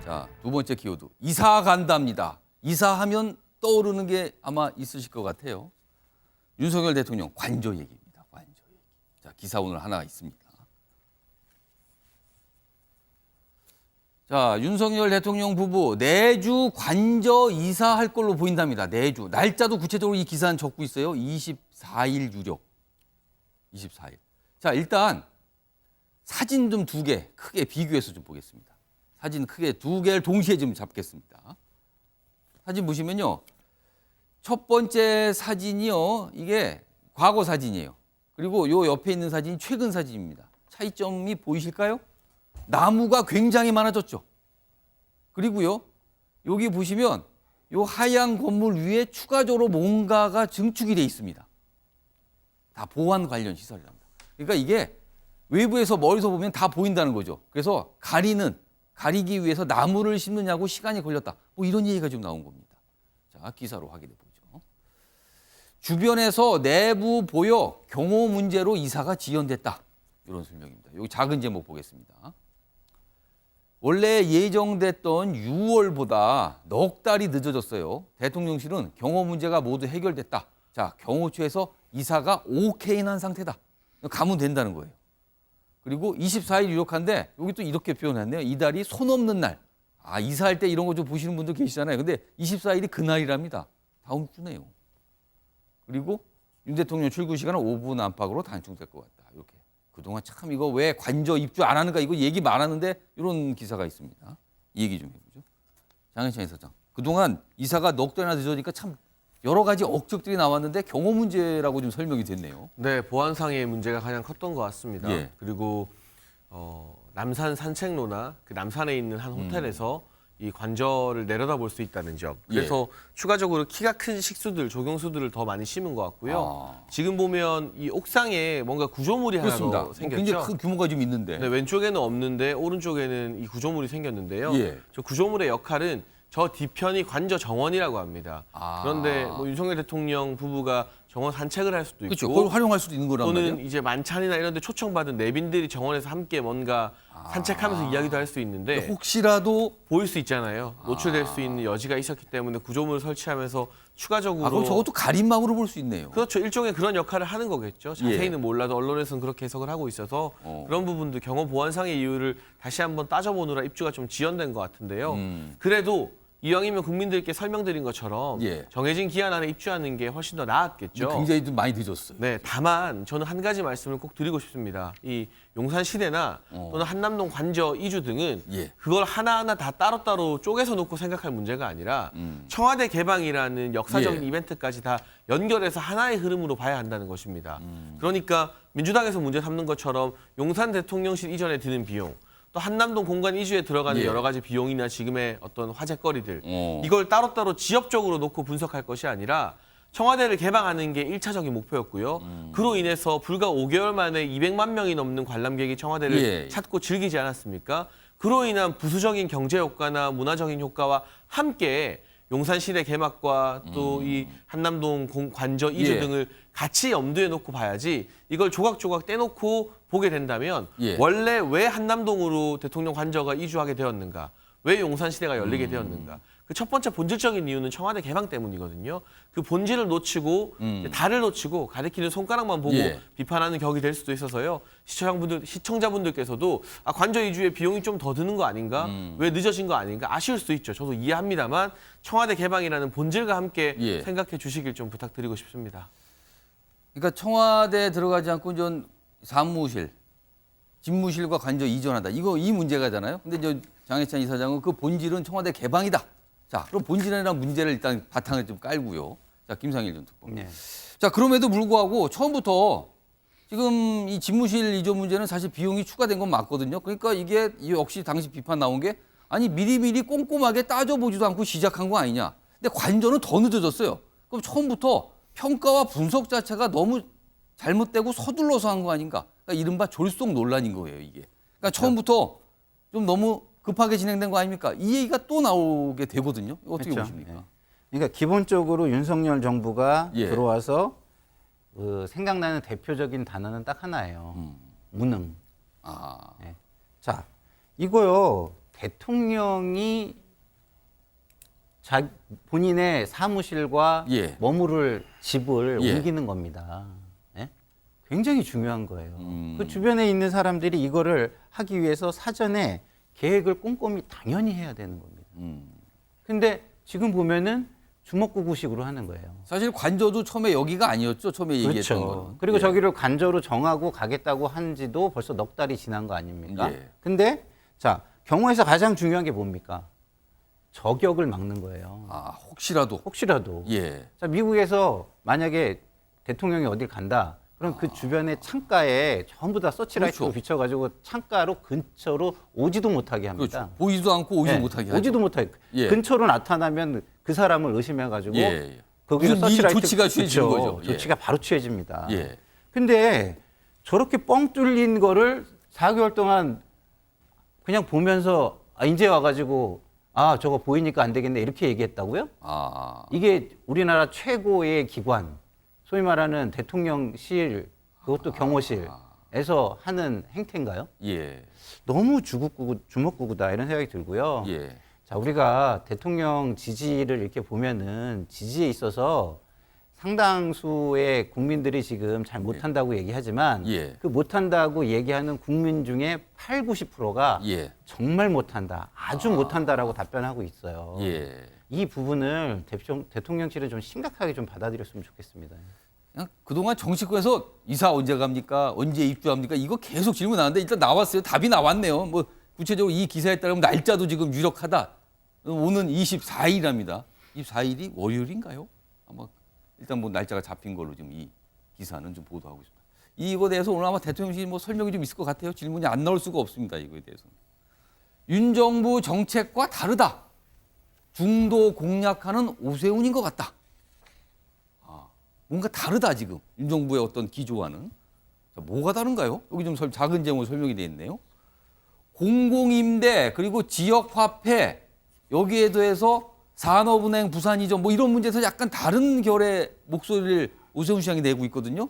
자, 두 번째 키워드 이사 간답니다. 이사하면 떠오르는 게 아마 있으실 것 같아요. 윤석열 대통령 관저 얘기입니다. 관저 얘기. 자, 기사 오늘 하나 있습니다. 자, 윤석열 대통령 부부 내주 관저 이사할 걸로 보인답니다. 내주. 날짜도 구체적으로 이 기사는 적고 있어요. 24일 유력. 24일. 자, 일단 사진 좀 2개 크게 비교해서 좀 보겠습니다. 사진 크게 2개를 동시에 좀 잡겠습니다. 사진 보시면요. 첫 번째 사진이요. 이게 과거 사진이에요. 그리고 요 옆에 있는 사진이 최근 사진입니다. 차이점이 보이실까요? 나무가 굉장히 많아졌죠. 그리고요. 여기 보시면 요 하얀 건물 위에 추가적으로 뭔가가 증축이 돼 있습니다. 다 보안 관련 시설이랍니다. 그러니까 이게 외부에서 멀리서 보면 다 보인다는 거죠. 그래서 가리기 위해서 나무를 심느냐고 시간이 걸렸다. 뭐 이런 얘기가 좀 나온 겁니다. 자, 기사로 확인해 보죠. 주변에서 내부 보역 경호 문제로 이사가 지연됐다. 이런 설명입니다. 여기 작은 제목 보겠습니다. 원래 예정됐던 6월보다 넉 달이 늦어졌어요. 대통령실은 경호 문제가 모두 해결됐다. 자, 경호처에서 이사가 오케이 난 상태다. 가면 된다는 거예요. 그리고 24일 유력한데 여기 또 이렇게 표현했네요. 이달이 손 없는 날. 아, 이사할 때 이런 거 좀 보시는 분들 계시잖아요. 근데 24일이 그날이랍니다. 다음 주네요. 그리고 윤 대통령 출근 시간은 5분 안팎으로 단축될 것 같다. 이렇게. 그동안 참 이거 왜 관저 입주 안 하는가 이거 얘기 많았는데 이런 기사가 있습니다. 이 얘기 좀 해보죠. 장혜찬 이사장. 그동안 이사가 넉 달이나 늦어지니까 참 여러 가지 억측들이 나왔는데 경호 문제라고 좀 설명이 됐네요. 네, 보안상의 문제가 가장 컸던 것 같습니다. 예. 그리고 남산 산책로나 그 남산에 있는 한 호텔에서 이 관저를 내려다볼 수 있다는 점. 그래서 추가적으로 키가 큰 식수들, 조경수들을 더 많이 심은 것 같고요. 지금 보면 이 옥상에 뭔가 구조물이 하나 더 생겼죠. 굉장히 큰 규모가 좀 있는데. 네, 왼쪽에는 없는데 오른쪽에는 이 구조물이 생겼는데요. 예. 저 구조물의 역할은 저 뒤편이 관저 정원이라고 합니다. 그런데 뭐 윤석열 대통령 부부가 정원 산책을 할 수도 있고, 그렇죠. 그걸 활용할 수도 있는 거란 또는 말이에요. 이제 만찬이나 이런 데 초청받은 내빈들이 정원에서 함께 뭔가 산책하면서 이야기도 할 수 있는데 혹시라도 보일 수 있잖아요. 노출될 수 있는 여지가 있었기 때문에 구조물을 설치하면서 추가적으로 그럼 저것도 가림막으로 볼 수 있네요. 그렇죠. 일종의 그런 역할을 하는 거겠죠. 자세히는 몰라도 언론에서는 그렇게 해석을 하고 있어서 그런 부분도 경호 보안상의 이유를 다시 한번 따져보느라 입주가 좀 지연된 것 같은데요. 그래도 이왕이면 국민들께 설명드린 것처럼 정해진 기한 안에 입주하는 게 훨씬 더 나았겠죠. 굉장히 좀 많이 늦었어요. 네, 다만 저는 한 가지 말씀을 꼭 드리고 싶습니다. 이 용산시대나 또는 한남동 관저 이주 등은 그걸 하나하나 다 따로따로 쪼개서 놓고 생각할 문제가 아니라 청와대 개방이라는 역사적인 이벤트까지 다 연결해서 하나의 흐름으로 봐야 한다는 것입니다. 그러니까 민주당에서 문제 삼는 것처럼 용산 대통령실 이전에 드는 비용, 또 한남동 공간 이주에 들어가는 여러 가지 비용이나 지금의 어떤 화제거리들 이걸 따로따로 지역적으로 놓고 분석할 것이 아니라 청와대를 개방하는 게 1차적인 목표였고요. 그로 인해서 불과 5개월 만에 200만 명이 넘는 관람객이 청와대를 찾고 즐기지 않았습니까? 그로 인한 부수적인 경제 효과나 문화적인 효과와 함께 용산시대 개막과 또 이 한남동 관저 이주 등을 같이 염두에 놓고 봐야지 이걸 조각조각 떼놓고 보게 된다면 원래 왜 한남동으로 대통령 관저가 이주하게 되었는가? 왜 용산시대가 열리게 되었는가? 그 첫 번째 본질적인 이유는 청와대 개방 때문이거든요. 그 본질을 놓치고 달을 놓치고 가리키는 손가락만 보고 비판하는 격이 될 수도 있어서요. 시청자분들께서도 관저 이주의 비용이 좀 더 드는 거 아닌가? 왜 늦어진 거 아닌가? 아쉬울 수 있죠. 저도 이해합니다만 청와대 개방이라는 본질과 함께 생각해 주시길 좀 부탁드리고 싶습니다. 그러니까 청와대에 들어가지 않고 전 사무실, 집무실과 관저 이전한다. 이 문제가잖아요. 근데 저 장혜찬 이사장은 그 본질은 청와대 개방이다. 자, 그럼 본질이라는 문제를 일단 바탕을 좀 깔고요. 자, 김상일 전 특보님. 자, 그럼에도 불구하고 처음부터 지금 이 집무실 이전 문제는 사실 비용이 추가된 건 맞거든요. 그러니까 이게 역시 당시 비판 나온 게 아니 미리미리 꼼꼼하게 따져보지도 않고 시작한 거 아니냐. 근데 관저는 더 늦어졌어요. 그럼 처음부터 평가와 분석 자체가 너무 잘못되고 서둘러서 한 거 아닌가. 그러니까 이른바 졸속 논란인 거예요, 이게. 그러니까 처음부터 좀 너무 급하게 진행된 거 아닙니까? 이 얘기가 또 나오게 되거든요. 어떻게 보십니까? 그러니까 기본적으로 윤석열 정부가 들어와서 생각나는 대표적인 단어는 딱 하나예요. 무능. 자, 이거요. 대통령이 본인의 사무실과 머무를 집을 옮기는 겁니다. 굉장히 중요한 거예요. 그 주변에 있는 사람들이 이거를 하기 위해서 사전에 계획을 꼼꼼히 당연히 해야 되는 겁니다. 근데 지금 보면은 주먹구구식으로 하는 거예요. 사실 관저도 처음에 여기가 아니었죠. 처음에 얘기했던 거는. 그렇죠. 그리고 예. 저기를 관저로 정하고 가겠다고 한 지도 벌써 넉 달이 지난 거 아닙니까? 예. 근데 자, 경호에서 가장 중요한 게 뭡니까? 저격을 막는 거예요. 아, 혹시라도. 예. 자, 미국에서 만약에 대통령이 어딜 간다. 그럼 그 주변에 창가에 전부 다 서치라이트로 그렇죠. 비춰가지고 창가로 근처로 오지도 못하게 합니다. 그렇죠. 보이지도 않고 오지도 네, 못하게 하죠. 오지도 못하게. 예. 근처로 나타나면 그 사람을 의심해가지고 예. 거기서 무슨 일 서치라이트 조치가 취해지는 그렇죠. 거죠. 예. 조치가 바로 취해집니다. 예. 근데 저렇게 뻥 뚫린 거를 4개월 동안 그냥 보면서 이제 와가지고 저거 보이니까 안 되겠네 이렇게 얘기했다고요? 이게 우리나라 최고의 기관, 소위 말하는 대통령실, 그것도 경호실에서 하는 행태인가요? 예. 너무 주먹구구다 이런 생각이 들고요. 예. 자, 우리가 대통령 지지를 이렇게 보면은 지지에 있어서 상당수의 국민들이 지금 잘 못한다고 얘기하지만 예. 그 못한다고 얘기하는 국민 중에 8, 90%가 예. 정말 못한다, 아주 못한다라고 답변하고 있어요. 예. 이 부분을 대통령실은 좀 심각하게 좀 받아들였으면 좋겠습니다. 그냥 그동안 정치권에서 이사 언제 갑니까? 언제 입주합니까? 이거 계속 질문하는데 일단 나왔어요. 답이 나왔네요. 뭐 구체적으로 이 기사에 따르면 날짜도 지금 유력하다. 오는 24일입니다. 24일이 월요일인가요? 아마 일단 뭐 날짜가 잡힌 걸로 지금 이 기사는 좀 보도하고 있습니다. 이거에 대해서 오늘 아마 대통령실이 뭐 설명이 좀 있을 것 같아요. 질문이 안 나올 수가 없습니다. 이거에 대해서는. 윤 정부 정책과 다르다. 중도 공략하는 오세훈인 것 같다. 뭔가 다르다 지금 윤 정부의 어떤 기조와는. 자, 뭐가 다른가요? 여기 좀 작은 제목으로 설명이 되어 있네요. 공공임대 그리고 지역화폐 여기에 더해서 산업은행 부산 이전 뭐 이런 문제에서 약간 다른 결의 목소리를 오세훈 시장이 내고 있거든요.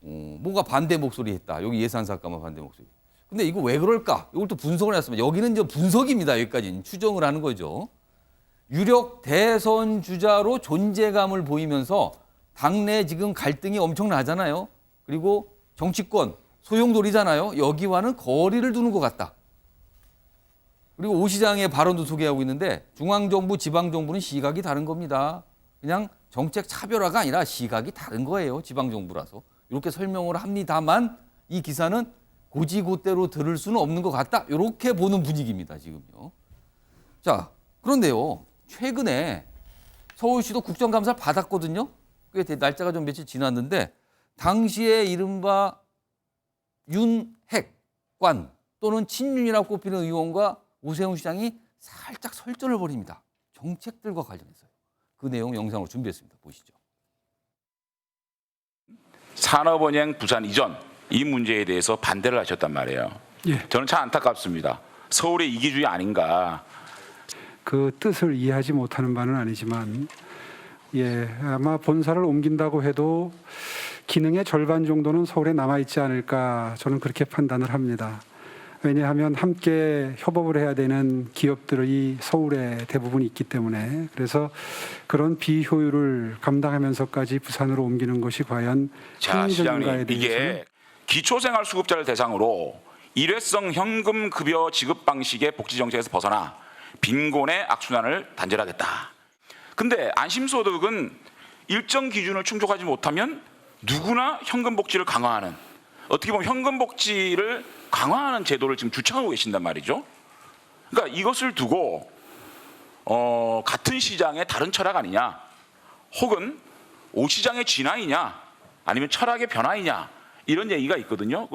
뭔가 반대 목소리 했다. 여기 예산삭감과 반대 목소리. 근데 이거 왜 그럴까? 이걸 또 분석을 했습니다. 여기는 이제 분석입니다. 여기까지는 추정을 하는 거죠. 유력 대선 주자로 존재감을 보이면서 당내 지금 갈등이 엄청나잖아요. 그리고 정치권 소용돌이잖아요. 여기와는 거리를 두는 것 같다. 그리고 오 시장의 발언도 소개하고 있는데 중앙정부, 지방정부는 시각이 다른 겁니다. 그냥 정책 차별화가 아니라 시각이 다른 거예요. 지방정부라서. 이렇게 설명을 합니다만 이 기사는 고지고대로 들을 수는 없는 것 같다. 이렇게 보는 분위기입니다. 지금요. 자, 그런데요. 최근에 서울시도 국정감사를 받았거든요. 꽤 날짜가 좀 며칠 지났는데 당시에 이른바 윤핵관 또는 친윤이라고 꼽히는 의원과 오세훈 시장이 살짝 설전을 벌입니다. 정책들과 관련해서요. 그 내용 영상으로 준비했습니다. 보시죠. 산업은행 부산 이전 이 문제에 대해서 반대를 하셨단 말이에요. 예. 저는 참 안타깝습니다. 서울의 이기주의 아닌가. 그 뜻을 이해하지 못하는 바는 아니지만 아마 본사를 옮긴다고 해도 기능의 절반 정도는 서울에 남아있지 않을까 저는 그렇게 판단을 합니다. 왜냐하면 함께 협업을 해야 되는 기업들이 서울에 대부분 있기 때문에 그래서 그런 비효율을 감당하면서까지 부산으로 옮기는 것이 과연 자, 시장님 대해서는 이게 기초생활수급자를 대상으로 일회성 현금급여 지급 방식의 복지정책에서 벗어나 빈곤의 악순환을 단절하겠다. 근데 안심소득은 일정 기준을 충족하지 못하면 누구나 현금복지를 강화하는, 어떻게 보면 현금복지를 강화하는 제도를 지금 주창하고 계신단 말이죠. 그러니까 이것을 두고 같은 시장의 다른 철학 아니냐, 혹은 오 시장의 진화이냐, 아니면 철학의 변화이냐, 이런 얘기가 있거든요.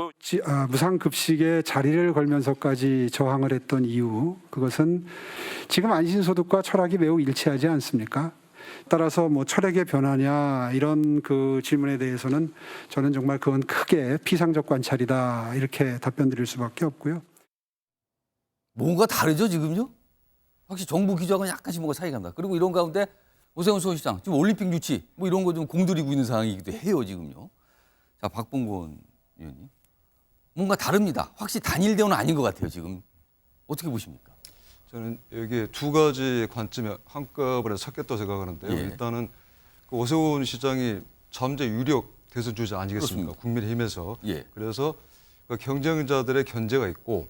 무상급식에 자리를 걸면서까지 저항을 했던 이유, 그것은 지금 안심소득과 철학이 매우 일치하지 않습니까? 따라서 뭐 철학의 변화냐 이런 그 질문에 대해서는 저는 정말 그건 크게 피상적 관찰이다 이렇게 답변 드릴 수밖에 없고요. 뭔가 다르죠 지금요? 확실히 정부 기조하고는 약간씩 뭔가 차이가 납니다. 그리고 이런 가운데 오세훈 서울시장 지금 올림픽 유치 뭐 이런 거 좀 공들이고 있는 상황이기도 해요 지금요. 자, 박봉건 의원님 뭔가 다릅니다. 확실히 단일 대우는 아닌 것 같아요 지금. 어떻게 보십니까? 저는 여기에 두 가지 관점이 한꺼번에 섞였다고 생각하는데요. 예. 일단은 그 오세훈 시장이 잠재 유력 대선 주자 아니겠습니까? 그렇습니다. 국민의힘에서. 예. 그래서 그 경쟁자들의 견제가 있고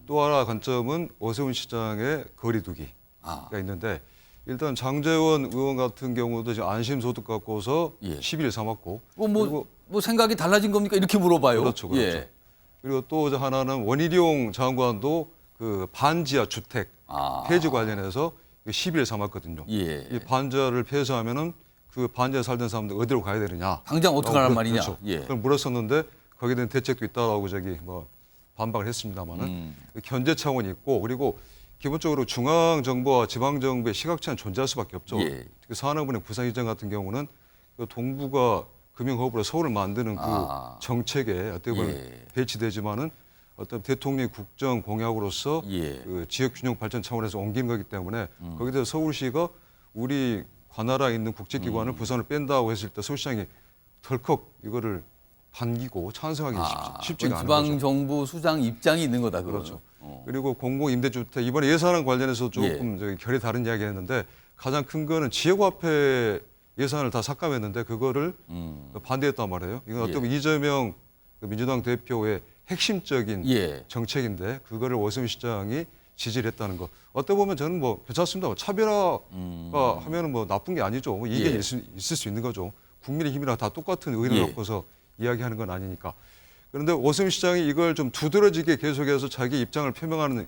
또 하나 관점은 오세훈 시장의 거리두기가 있는데 일단 장재원 의원 같은 경우도 지금 안심소득 갖고서 10일 삼았고. 뭐 생각이 달라진 겁니까? 이렇게 물어봐요. 그렇죠. 예. 그리고 또 하나는 원희룡 장관도 그 반지하 주택 폐지 관련해서 10일 삼았거든요. 예. 이 반지하를 폐쇄하면은 그 반지하에 살던 사람들 어디로 가야 되느냐. 당장 어떻게 하란 말이냐. 그렇죠. 예. 그걸 물었었는데 거기에 대한 대책도 있다라고 뭐 반박을 했습니다만은 견제 차원이 있고 그리고 기본적으로 중앙정부와 지방정부의 시각차는 존재할 수밖에 없죠. 예. 특히 산업은행 부산시장 같은 경우는 그 동부가 금융허브로 서울을 만드는 그 정책에 어떻게 보면 배치되지만은 어떤 대통령의 국정 공약으로서 그 지역 균형 발전 차원에서 옮기는 거기 때문에 거기에 대해서 서울시가 우리 관할에 있는 국제기관을 부산을 뺀다고 했을 때 서울시장이 덜컥 이거를 반기고 찬성하기 쉽지가 않은 거죠. 지방정부 수장 입장이 있는 거다. 그렇죠. 그리고 공공임대주택 이번에 예산안 관련해서 조금 저기 결이 다른 이야기 했는데 가장 큰 거는 지역화폐 예산을 다 삭감했는데 그거를 반대했단 말이에요. 이건 어떻게 보면 이재명 민주당 대표의 핵심적인 정책인데 그거를 오세훈 시장이 지지를 했다는 거. 어떻게 보면 저는 뭐 괜찮습니다. 차별화가 하면은 뭐 나쁜 게 아니죠. 뭐 이견이 있을 수 있는 거죠. 국민의힘이랑 다 똑같은 의견을 갖고서 이야기하는 건 아니니까. 그런데 오세훈 시장이 이걸 좀 두드러지게 계속해서 자기 입장을 표명하는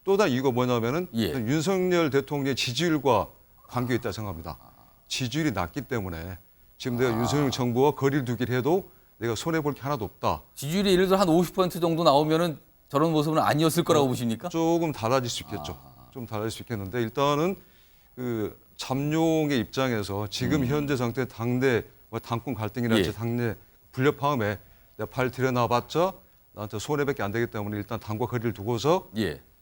또 다른 이유가 뭐냐면은 윤석열 대통령의 지지율과 관계 있다고 생각합니다. 지지율이 낮기 때문에 지금 내가 윤석열 정부와 거리를 두기를 해도 내가 손해볼 게 하나도 없다. 지지율이 예를 들어 한 50% 정도 나오면은 저런 모습은 아니었을 거라고 보십니까? 조금 달라질 수 있겠죠. 좀 달라질 수 있겠는데 일단은 그 잠룡의 입장에서 지금 현재 상태 당내 당권 갈등이랄지 당내 불협화음에 내가 발 들여놔봤자 나한테 손해밖에 안 되기 때문에 일단 당과 거리를 두고서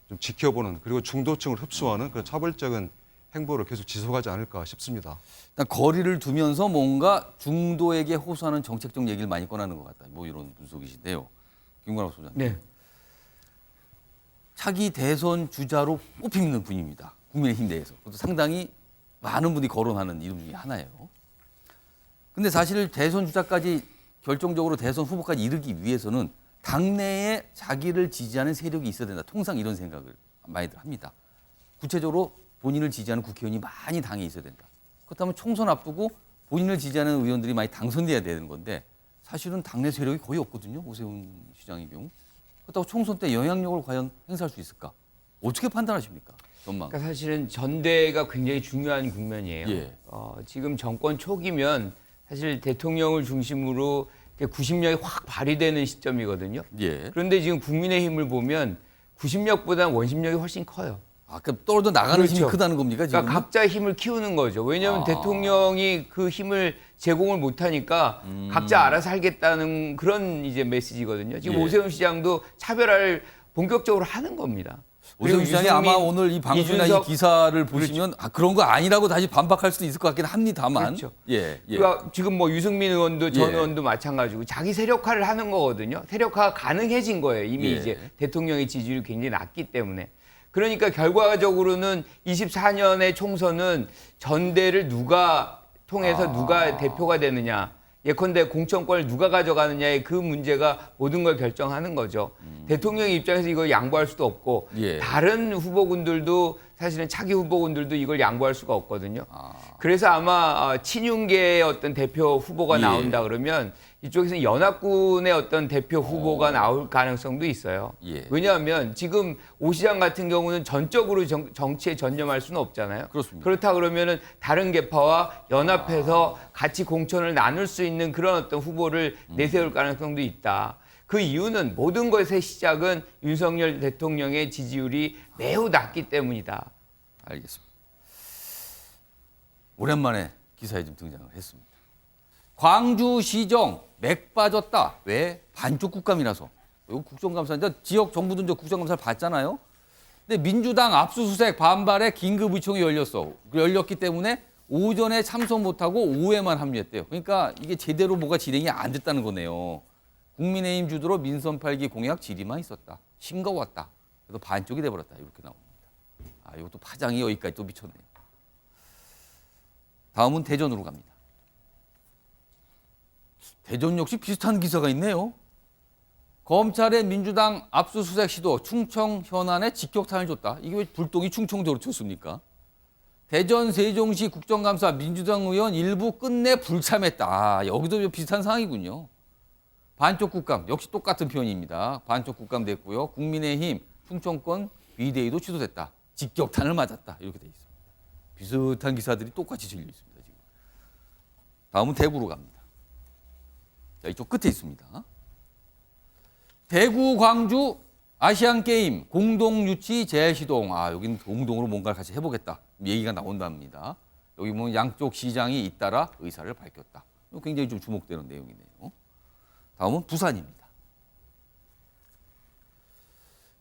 좀 지켜보는 그리고 중도층을 흡수하는 그런 차별적인 행보를 계속 지속하지 않을까 싶습니다. 일단 거리를 두면서 뭔가 중도에게 호소하는 정책적 얘기를 많이 꺼내는 것 같다. 뭐 이런 분석이신데요. 김관옥 소장님. 네. 차기 대선 주자로 꼽히는 분입니다. 국민의힘 내에서. 그것도 상당히 많은 분이 거론하는 이름 중에 하나예요. 근데 사실 대선 주자까지 결정적으로 대선 후보까지 이르기 위해서는 당내에 자기를 지지하는 세력이 있어야 된다. 통상 이런 생각을 많이들 합니다. 구체적으로 본인을 지지하는 국회의원이 많이 당에 있어야 된다. 그렇다면 총선 앞두고 본인을 지지하는 의원들이 많이 당선돼야 되는 건데 사실은 당내 세력이 거의 없거든요. 오세훈 시장의 경우. 그렇다고 총선 때 영향력을 과연 행사할 수 있을까? 어떻게 판단하십니까? 전망. 그러니까 사실은 전대가 굉장히 중요한 국면이에요. 지금 정권 초기면 사실 대통령을 중심으로 구심력이 확 발휘되는 시점이거든요. 그런데 지금 국민의힘을 보면 구심력보다는 원심력이 훨씬 커요. 그럼 떨어져 나가는 힘이 크다는 겁니까? 지금? 그러니까 각자 힘을 키우는 거죠. 왜냐하면 대통령이 그 힘을 제공을 못하니까 각자 알아서 살겠다는 그런 이제 메시지거든요. 지금 오세훈 시장도 차별화를 본격적으로 하는 겁니다. 오세훈 시장이 아마 오늘 이 방송이나 이 기사를 보시면 그런 거 아니라고 다시 반박할 수도 있을 것 같긴 합니다만. 그렇죠. 그러니까 지금 뭐 유승민 의원도 전 의원도 마찬가지고 자기 세력화를 하는 거거든요. 세력화가 가능해진 거예요. 이미 이제 대통령의 지지율이 굉장히 낮기 때문에. 그러니까 결과적으로는 24년의 총선은 전대를 누가 통해서 누가 대표가 되느냐. 예컨대 공천권을 누가 가져가느냐의 그 문제가 모든 걸 결정하는 거죠. 대통령 입장에서 이걸 양보할 수도 없고 다른 후보군들도 사실은 차기 후보군들도 이걸 양보할 수가 없거든요. 그래서 아마 친윤계의 어떤 대표 후보가 나온다 그러면 이쪽에서는 연합군의 어떤 대표 후보가 나올 가능성도 있어요. 왜냐하면 지금 오 시장 같은 경우는 전적으로 정치에 전념할 수는 없잖아요. 그렇습니다. 그렇다 그러면은 다른 계파와 연합해서 같이 공천을 나눌 수 있는 그런 어떤 후보를 내세울 가능성도 있다. 그 이유는 모든 것의 시작은 윤석열 대통령의 지지율이 매우 낮기 때문이다. 알겠습니다. 오랜만에 기사에 좀 등장을 했습니다. 광주시정 맥 빠졌다. 왜? 반쪽 국감이라서. 이거 국정감사인데 지역 정부도 이제 국정감사를 받잖아요. 근데 민주당 압수수색 반발에 긴급 의총이 열렸기 때문에 오전에 참석 못하고 오후에만 합류했대요. 그러니까 이게 제대로 뭐가 진행이 안 됐다는 거네요. 국민의힘 주도로 민선 8기 공약 질의만 있었다. 싱거웠다. 그래서 반쪽이 돼버렸다. 이렇게 나옵니다. 이것도 파장이 여기까지 또 미쳤네요. 다음은 대전으로 갑니다. 대전 역시 비슷한 기사가 있네요. 검찰의 민주당 압수수색 시도 충청 현안에 직격탄을 줬다. 이게 왜 불똥이 충청도로 쳤습니까? 대전 세종시 국정감사 민주당 의원 일부 끝내 불참했다. 아, 여기도 비슷한 상황이군요. 반쪽 국감 역시 똑같은 표현입니다. 반쪽 국감 됐고요. 국민의힘 충청권 비대위도 취소됐다. 직격탄을 맞았다. 이렇게 돼 있습니다. 비슷한 기사들이 똑같이 실려 있습니다. 지금. 다음은 대구로 갑니다. 자, 이쪽 끝에 있습니다. 대구, 광주 아시안게임 공동 유치 재시동. 아, 여기는 공동으로 뭔가를 같이 해보겠다. 얘기가 나온답니다. 여기 보면 양쪽 시장이 잇따라 의사를 밝혔다. 굉장히 좀 주목되는 내용이네요. 다음은 부산입니다.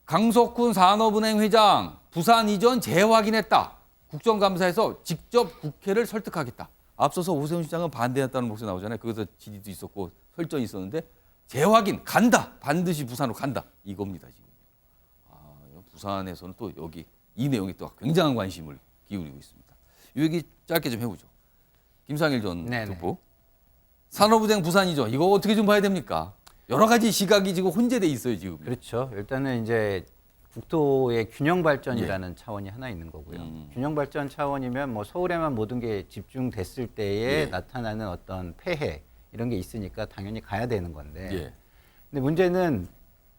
강석훈 산업은행 회장 부산 이전 재확인했다. 국정감사에서 직접 국회를 설득하겠다. 앞서서 오세훈 시장은 반대했다는 목소리 나오잖아요. 거기서 질의도 있었고 설전이 있었는데 재확인 간다. 반드시 부산으로 간다. 이겁니다 지금. 아, 부산에서는 또 여기 이 내용이 또 굉장한 관심을 기울이고 있습니다. 이 얘기 짧게 좀 해보죠. 김상일 전 특보. 산업은행 부산이죠. 이거 어떻게 좀 봐야 됩니까? 여러 가지 시각이 지금 혼재돼 있어요 지금. 그렇죠. 일단은 이제 국토의 균형 발전이라는 차원이 하나 있는 거고요. 균형 발전 차원이면 뭐 서울에만 모든 게 집중됐을 때에 나타나는 어떤 폐해 이런 게 있으니까 당연히 가야 되는 건데. 근데 문제는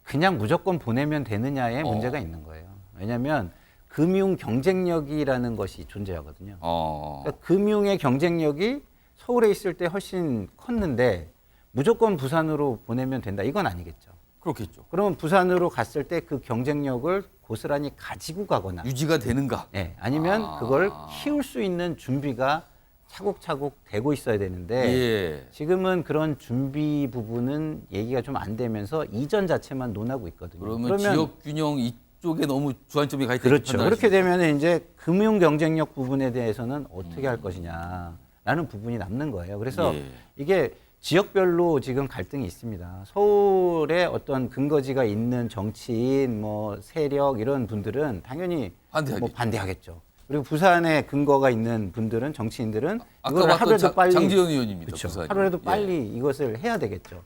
그냥 무조건 보내면 되느냐에 문제가 있는 거예요. 왜냐하면 금융 경쟁력이라는 것이 존재하거든요. 그러니까 금융의 경쟁력이 서울에 있을 때 훨씬 컸는데 무조건 부산으로 보내면 된다. 이건 아니겠죠. 그렇겠죠. 그러면 부산으로 갔을 때 그 경쟁력을 고스란히 가지고 가거나 유지가 되는가? 네, 아니면 그걸 키울 수 있는 준비가 차곡차곡 되고 있어야 되는데 지금은 그런 준비 부분은 얘기가 좀 안 되면서 이전 자체만 논하고 있거든요. 그러면 지역 균형 이쪽에 너무 주안점이 가 있다. 그렇죠. 그렇게 되면 이제 금융 경쟁력 부분에 대해서는 어떻게 할 것이냐라는 부분이 남는 거예요. 그래서 이게 지역별로 지금 갈등이 있습니다. 서울에 어떤 근거지가 있는 정치인, 뭐 세력 이런 분들은 당연히 반대하겠죠. 그리고 부산에 근거가 있는 분들은 정치인들은 이걸 하루라도 빨리 장지현 의원입니다. 그렇죠. 부산이. 하루라도 빨리 이것을 해야 되겠죠.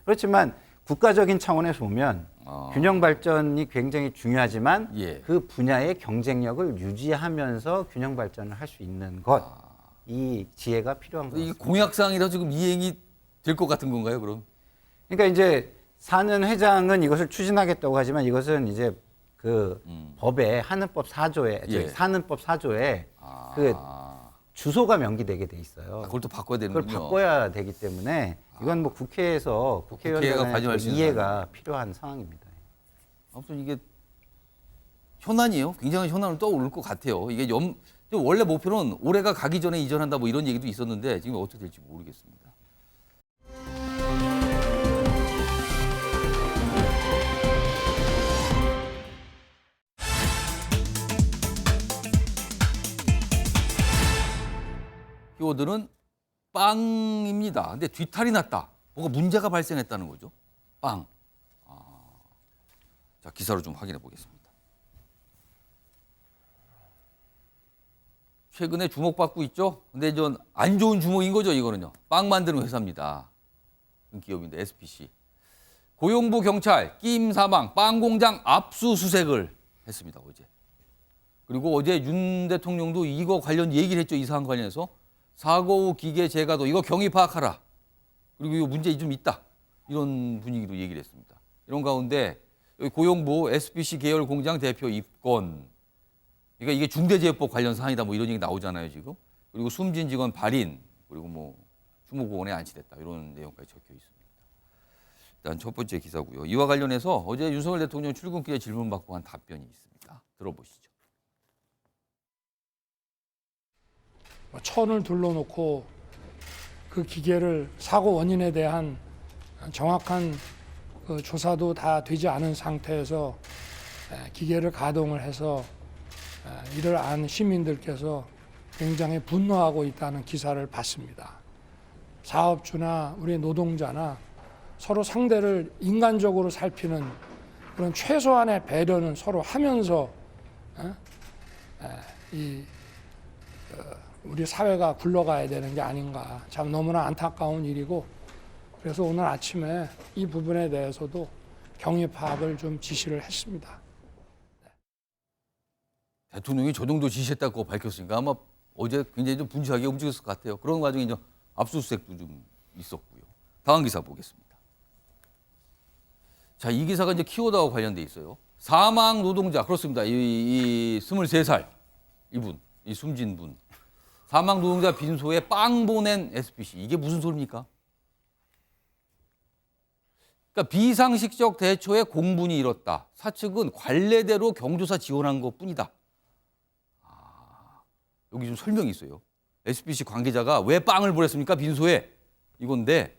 그렇지만 국가적인 차원에서 보면 균형 발전이 굉장히 중요하지만 그 분야의 경쟁력을 유지하면서 균형 발전을 할 수 있는 것, 이 지혜가 필요한 거죠. 이 공약사항이라 지금 이행이 될 것 같은 건가요, 그럼? 그러니까 이제 사는 회장은 이것을 추진하겠다고 하지만 이것은 이제 그 법에 하는법 4조에 사는법 4조에 그 주소가 명기되게 돼 있어요. 그걸 또 바꿔야 되는군요. 그걸 바꿔야 되기 때문에 이건 뭐 국회에서 국회의원들의 이해가 필요한 상황입니다. 아무튼 이게 현안이에요. 굉장히 현안으로 떠오를 것 같아요. 이게 원래 목표는 올해가 가기 전에 이전한다 뭐 이런 얘기도 있었는데 지금 어떻게 될지 모르겠습니다. 키워드는 빵입니다. 근데 뒤탈이 났다. 뭐가 문제가 발생했다는 거죠. 빵. 자, 기사로 좀 확인해 보겠습니다. 최근에 주목받고 있죠. 근데 전 안 좋은 주목인 거죠, 이거는요. 빵 만드는 회사입니다. 기업인데 SPC. 고용부 경찰 끼임 사망 빵 공장 압수수색을 했습니다, 어제. 그리고 어제 윤 대통령도 이거 관련 얘기를 했죠, 이 사안 관련해서. 사고 후 기계 재가도 이거 경위 파악하라. 그리고 이거 문제 좀 있다. 이런 분위기로 얘기를 했습니다. 이런 가운데 여기 고용부 SPC 계열 공장 대표 입건. 그러니까 이게 중대재해법 관련 사안이다 뭐 이런 얘기 나오잖아요, 지금. 그리고 숨진 직원 발인, 그리고 뭐 추모공원에 안치됐다. 이런 내용까지 적혀 있습니다. 일단 첫 번째 기사고요. 이와 관련해서 어제 윤석열 대통령 출근길에 질문받고 한 답변이 있습니다. 들어보시죠. 천을 둘러놓고 그 기계를 사고 원인에 대한 정확한 그 조사도 다 되지 않은 상태에서 기계를 가동을 해서 이를 안 시민들께서 굉장히 분노하고 있다는 기사를 봤습니다. 사업주나 우리 노동자나 서로 상대를 인간적으로 살피는 그런 최소한의 배려는 서로 하면서 우리 사회가 굴러가야 되는 게 아닌가. 참 너무나 안타까운 일이고 그래서 오늘 아침에 이 부분에 대해서도 경위 파악을 좀 지시를 했습니다. 대통령이 저 정도 지시했다고 밝혔으니까 아마 어제 굉장히 좀 분주하게 움직였을 것 같아요. 그런 과정에 이제 압수수색도 좀 있었고요. 다음 기사 보겠습니다. 자, 이 기사가 이제 키워드와 관련돼 있어요. 사망 노동자, 그렇습니다. 이 23살 이분, 이 숨진 분. 사망 노동자 빈소에 빵 보낸 SPC. 이게 무슨 소리입니까? 그러니까 비상식적 대처에 공분이 일었다. 사측은 관례대로 경조사 지원한 것뿐이다. 여기 좀 설명이 있어요. SPC 관계자가 왜 빵을 보냈습니까? 빈소에. 이건데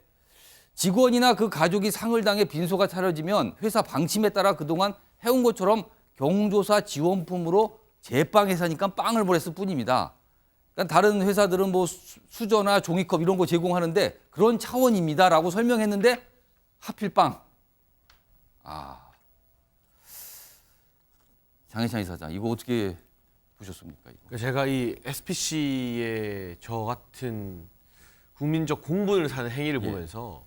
직원이나 그 가족이 상을 당해 빈소가 차려지면 회사 방침에 따라 그동안 해온 것처럼 경조사 지원품으로 제빵 회사니까 빵을 보냈을 뿐입니다. 그러니까 다른 회사들은 뭐 수저나 종이컵 이런 거 제공하는데 그런 차원입니다라고 설명했는데 하필 빵. 장혜찬 이사장, 이거 어떻게 보셨습니까? 이거? 제가 이 SPC의 저 같은 국민적 공분을 사는 행위를 보면서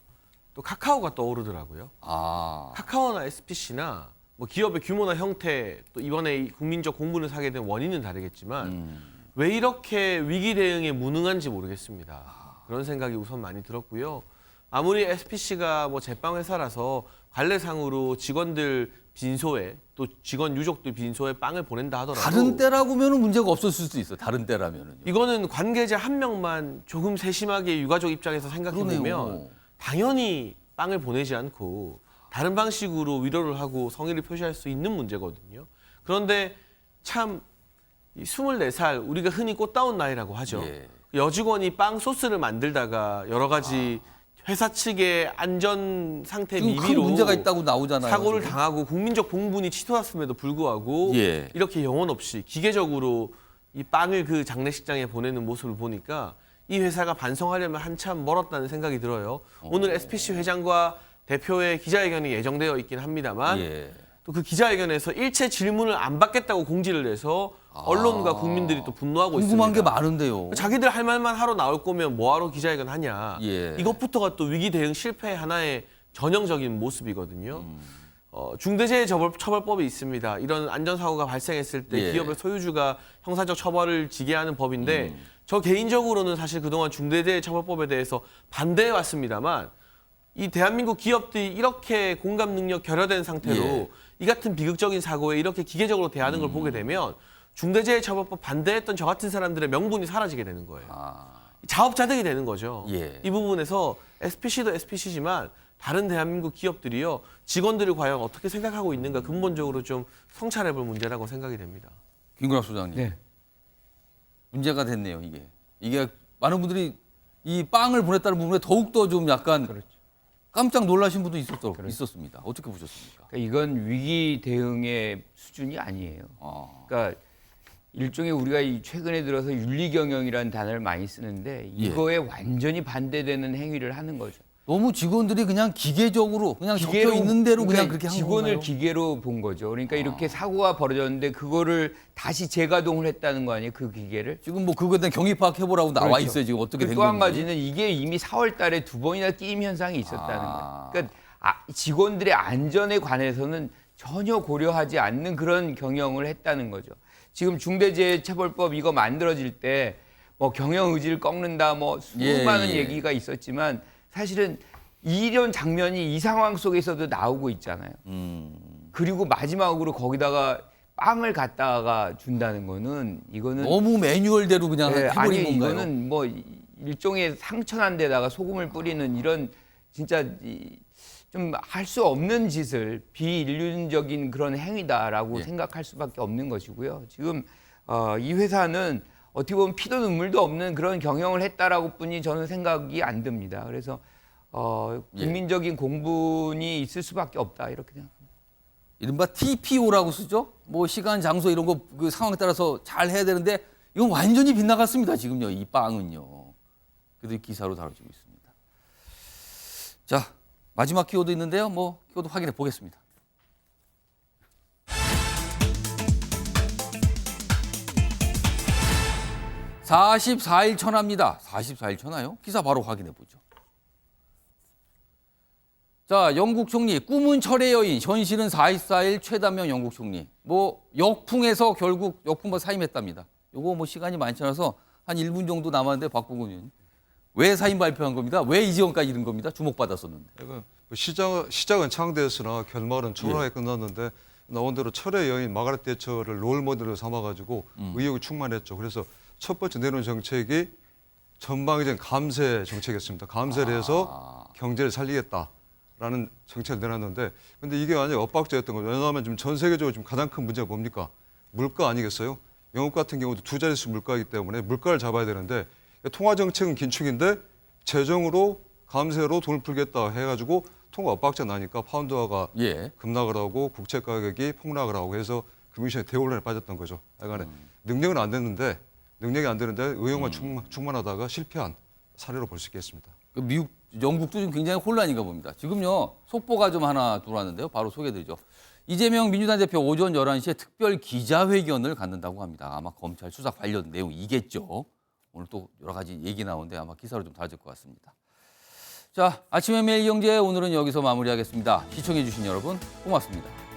또 카카오가 떠오르더라고요. 카카오나 SPC나 뭐 기업의 규모나 형태, 또 이번에 이 국민적 공분을 사게 된 원인은 다르겠지만 왜 이렇게 위기 대응에 무능한지 모르겠습니다. 그런 생각이 우선 많이 들었고요. 아무리 SPC가 뭐 제빵 회사라서 관례상으로 직원들 빈소에 또 직원 유족들 빈소에 빵을 보낸다 하더라도 다른 때라고면 문제가 없었을 수도 있어. 다른 때라면은요. 이거는 관계자 한 명만 조금 세심하게 유가족 입장에서 생각해 보면 당연히 빵을 보내지 않고 다른 방식으로 위로를 하고 성의를 표시할 수 있는 문제거든요. 그런데 참 24살 우리가 흔히 꽃다운 나이라고 하죠. 여직원이 빵 소스를 만들다가 여러 가지 회사 측의 안전 상태 미비로 문제가 있다고 나오잖아요. 사고를 당하고 국민적 공분이 치솟았음에도 불구하고 이렇게 영혼 없이 기계적으로 이 빵을 그 장례식장에 보내는 모습을 보니까 이 회사가 반성하려면 한참 멀었다는 생각이 들어요. 오늘 SPC 회장과 대표의 기자회견이 예정되어 있긴 합니다만 또 그 기자회견에서 일체 질문을 안 받겠다고 공지를 해서 언론과 국민들이 또 분노하고 있습니다. 궁금한 게 많은데요. 자기들 할 말만 하러 나올 거면 뭐하러 기자회견 하냐. 이것부터가 또 위기 대응 실패의 하나의 전형적인 모습이거든요. 중대재해처벌법이 있습니다. 이런 안전사고가 발생했을 때 기업의 소유주가 형사적 처벌을 지게 하는 법인데 저 개인적으로는 사실 그동안 중대재해처벌법에 대해서 반대해 왔습니다만 이 대한민국 기업들이 이렇게 공감 능력 결여된 상태로 이 같은 비극적인 사고에 이렇게 기계적으로 대하는 걸 보게 되면 중대재해처벌법 반대했던 저 같은 사람들의 명분이 사라지게 되는 거예요. 자업자득이 되는 거죠. 이 부분에서 SPC도 SPC지만 다른 대한민국 기업들이요 직원들을 과연 어떻게 생각하고 있는가 근본적으로 좀 성찰해볼 문제라고 생각이 됩니다. 김구락 소장님, 문제가 됐네요. 이게 많은 분들이 이 빵을 보냈다는 부분에 더욱 더 좀 약간 깜짝 놀라신 분도 있었습니다. 어떻게 보셨습니까? 그러니까 이건 위기 대응의 수준이 아니에요. 그러니까 일종의 우리가 최근에 들어서 윤리경영이라는 단어를 많이 쓰는데 이거에 완전히 반대되는 행위를 하는 거죠. 너무 직원들이 그냥 기계적으로 그냥 적혀 있는 대로 그냥 그렇게 한 직원을 건가요? 기계로 본 거죠. 그러니까 이렇게 사고가 벌어졌는데 그거를 다시 재가동을 했다는 거 아니에요? 그 기계를? 지금 뭐 그거에 대한 경위 파악해보라고 나와 있어요. 지금 어떻게 된 건지. 또 한 가지는 이게 이미 4월 달에 2번이나 끼임 현상이 있었다는 거예요. 그러니까 직원들의 안전에 관해서는 전혀 고려하지 않는 그런 경영을 했다는 거죠. 지금 중대재해처벌법 이거 만들어질 때 뭐 경영 의지를 꺾는다 뭐 수많은 얘기가 있었지만 사실은 이런 장면이 이 상황 속에서도 나오고 있잖아요. 그리고 마지막으로 거기다가 빵을 갖다가 준다는 거는 이거는 너무 매뉴얼대로 그냥 해버린 아니 건가요? 이거는 뭐 일종의 상처난 데다가 소금을 뿌리는 이런 진짜 좀 할 수 없는 짓을 비인륜적인 그런 행위다라고 생각할 수밖에 없는 것이고요. 지금 이 회사는 어떻게 보면 피도 눈물도 없는 그런 경영을 했다라고 뿐이 저는 생각이 안 듭니다. 그래서 국민적인 공분이 있을 수밖에 없다 이렇게 생각합니다. 이른바 TPO라고 쓰죠. 뭐 시간, 장소 이런 거 그 상황에 따라서 잘 해야 되는데 이건 완전히 빗나갔습니다. 지금요. 이 빵은요. 그래도 기사로 다뤄지고 있습니다. 자, 마지막 키워드 있는데요. 뭐 키워드 확인해 보겠습니다. (44일) 천하입니다. 44일 천하요? 기사 바로 확인해 보죠. 자, 영국 총리 꿈은 철의 여인, 현실은 44일 최단명 영국 총리. 뭐 역풍에서 결국 역풍과 사임했답니다. 요거 뭐 시간이 많지 않아서 한 1분 정도 남았는데 박봉근 의원님. 왜 사임 발표한 겁니다? 왜 이재용까지 이른 겁니다? 주목받았었는데. 시작은 창대했으나 결말은 초라하게 끝났는데 나온 대로 철의 여인 마가렛 대처를 롤 모델로 삼아가지고 의욕이 충만했죠. 그래서 첫 번째 내놓은 정책이 전방위적인 감세 정책이었습니다. 감세를 해서 경제를 살리겠다라는 정책을 내놨는데 근데 이게 완전히 엇박자였던 거죠. 왜냐하면 지금 전 세계적으로 지금 가장 큰 문제가 뭡니까? 물가 아니겠어요? 영국 같은 경우도 두 자릿수 물가이기 때문에 물가를 잡아야 되는데 통화 정책은 긴축인데 재정으로 감세로 돈을 풀겠다 해가지고 통화 엇박자 나니까 파운드화가 급락을 하고 국채 가격이 폭락을 하고 해서 금융시장이 대혼란에 빠졌던 거죠. 약간의 능력이 안 되는데 의욕만 충만하다가 실패한 사례로 볼 수 있겠습니다. 미국, 영국도 지금 굉장히 혼란인가 봅니다. 지금요 속보가 좀 하나 들어왔는데요. 바로 소개드리죠. 이재명 민주당 대표 오전 11시에 특별 기자회견을 갖는다고 합니다. 아마 검찰 수사 관련 내용이겠죠. 오늘 또 여러 가지 얘기 나오는데 아마 기사로 좀 다뤄질 것 같습니다. 자, 아침의 매일경제 오늘은 여기서 마무리하겠습니다. 시청해 주신 여러분 고맙습니다.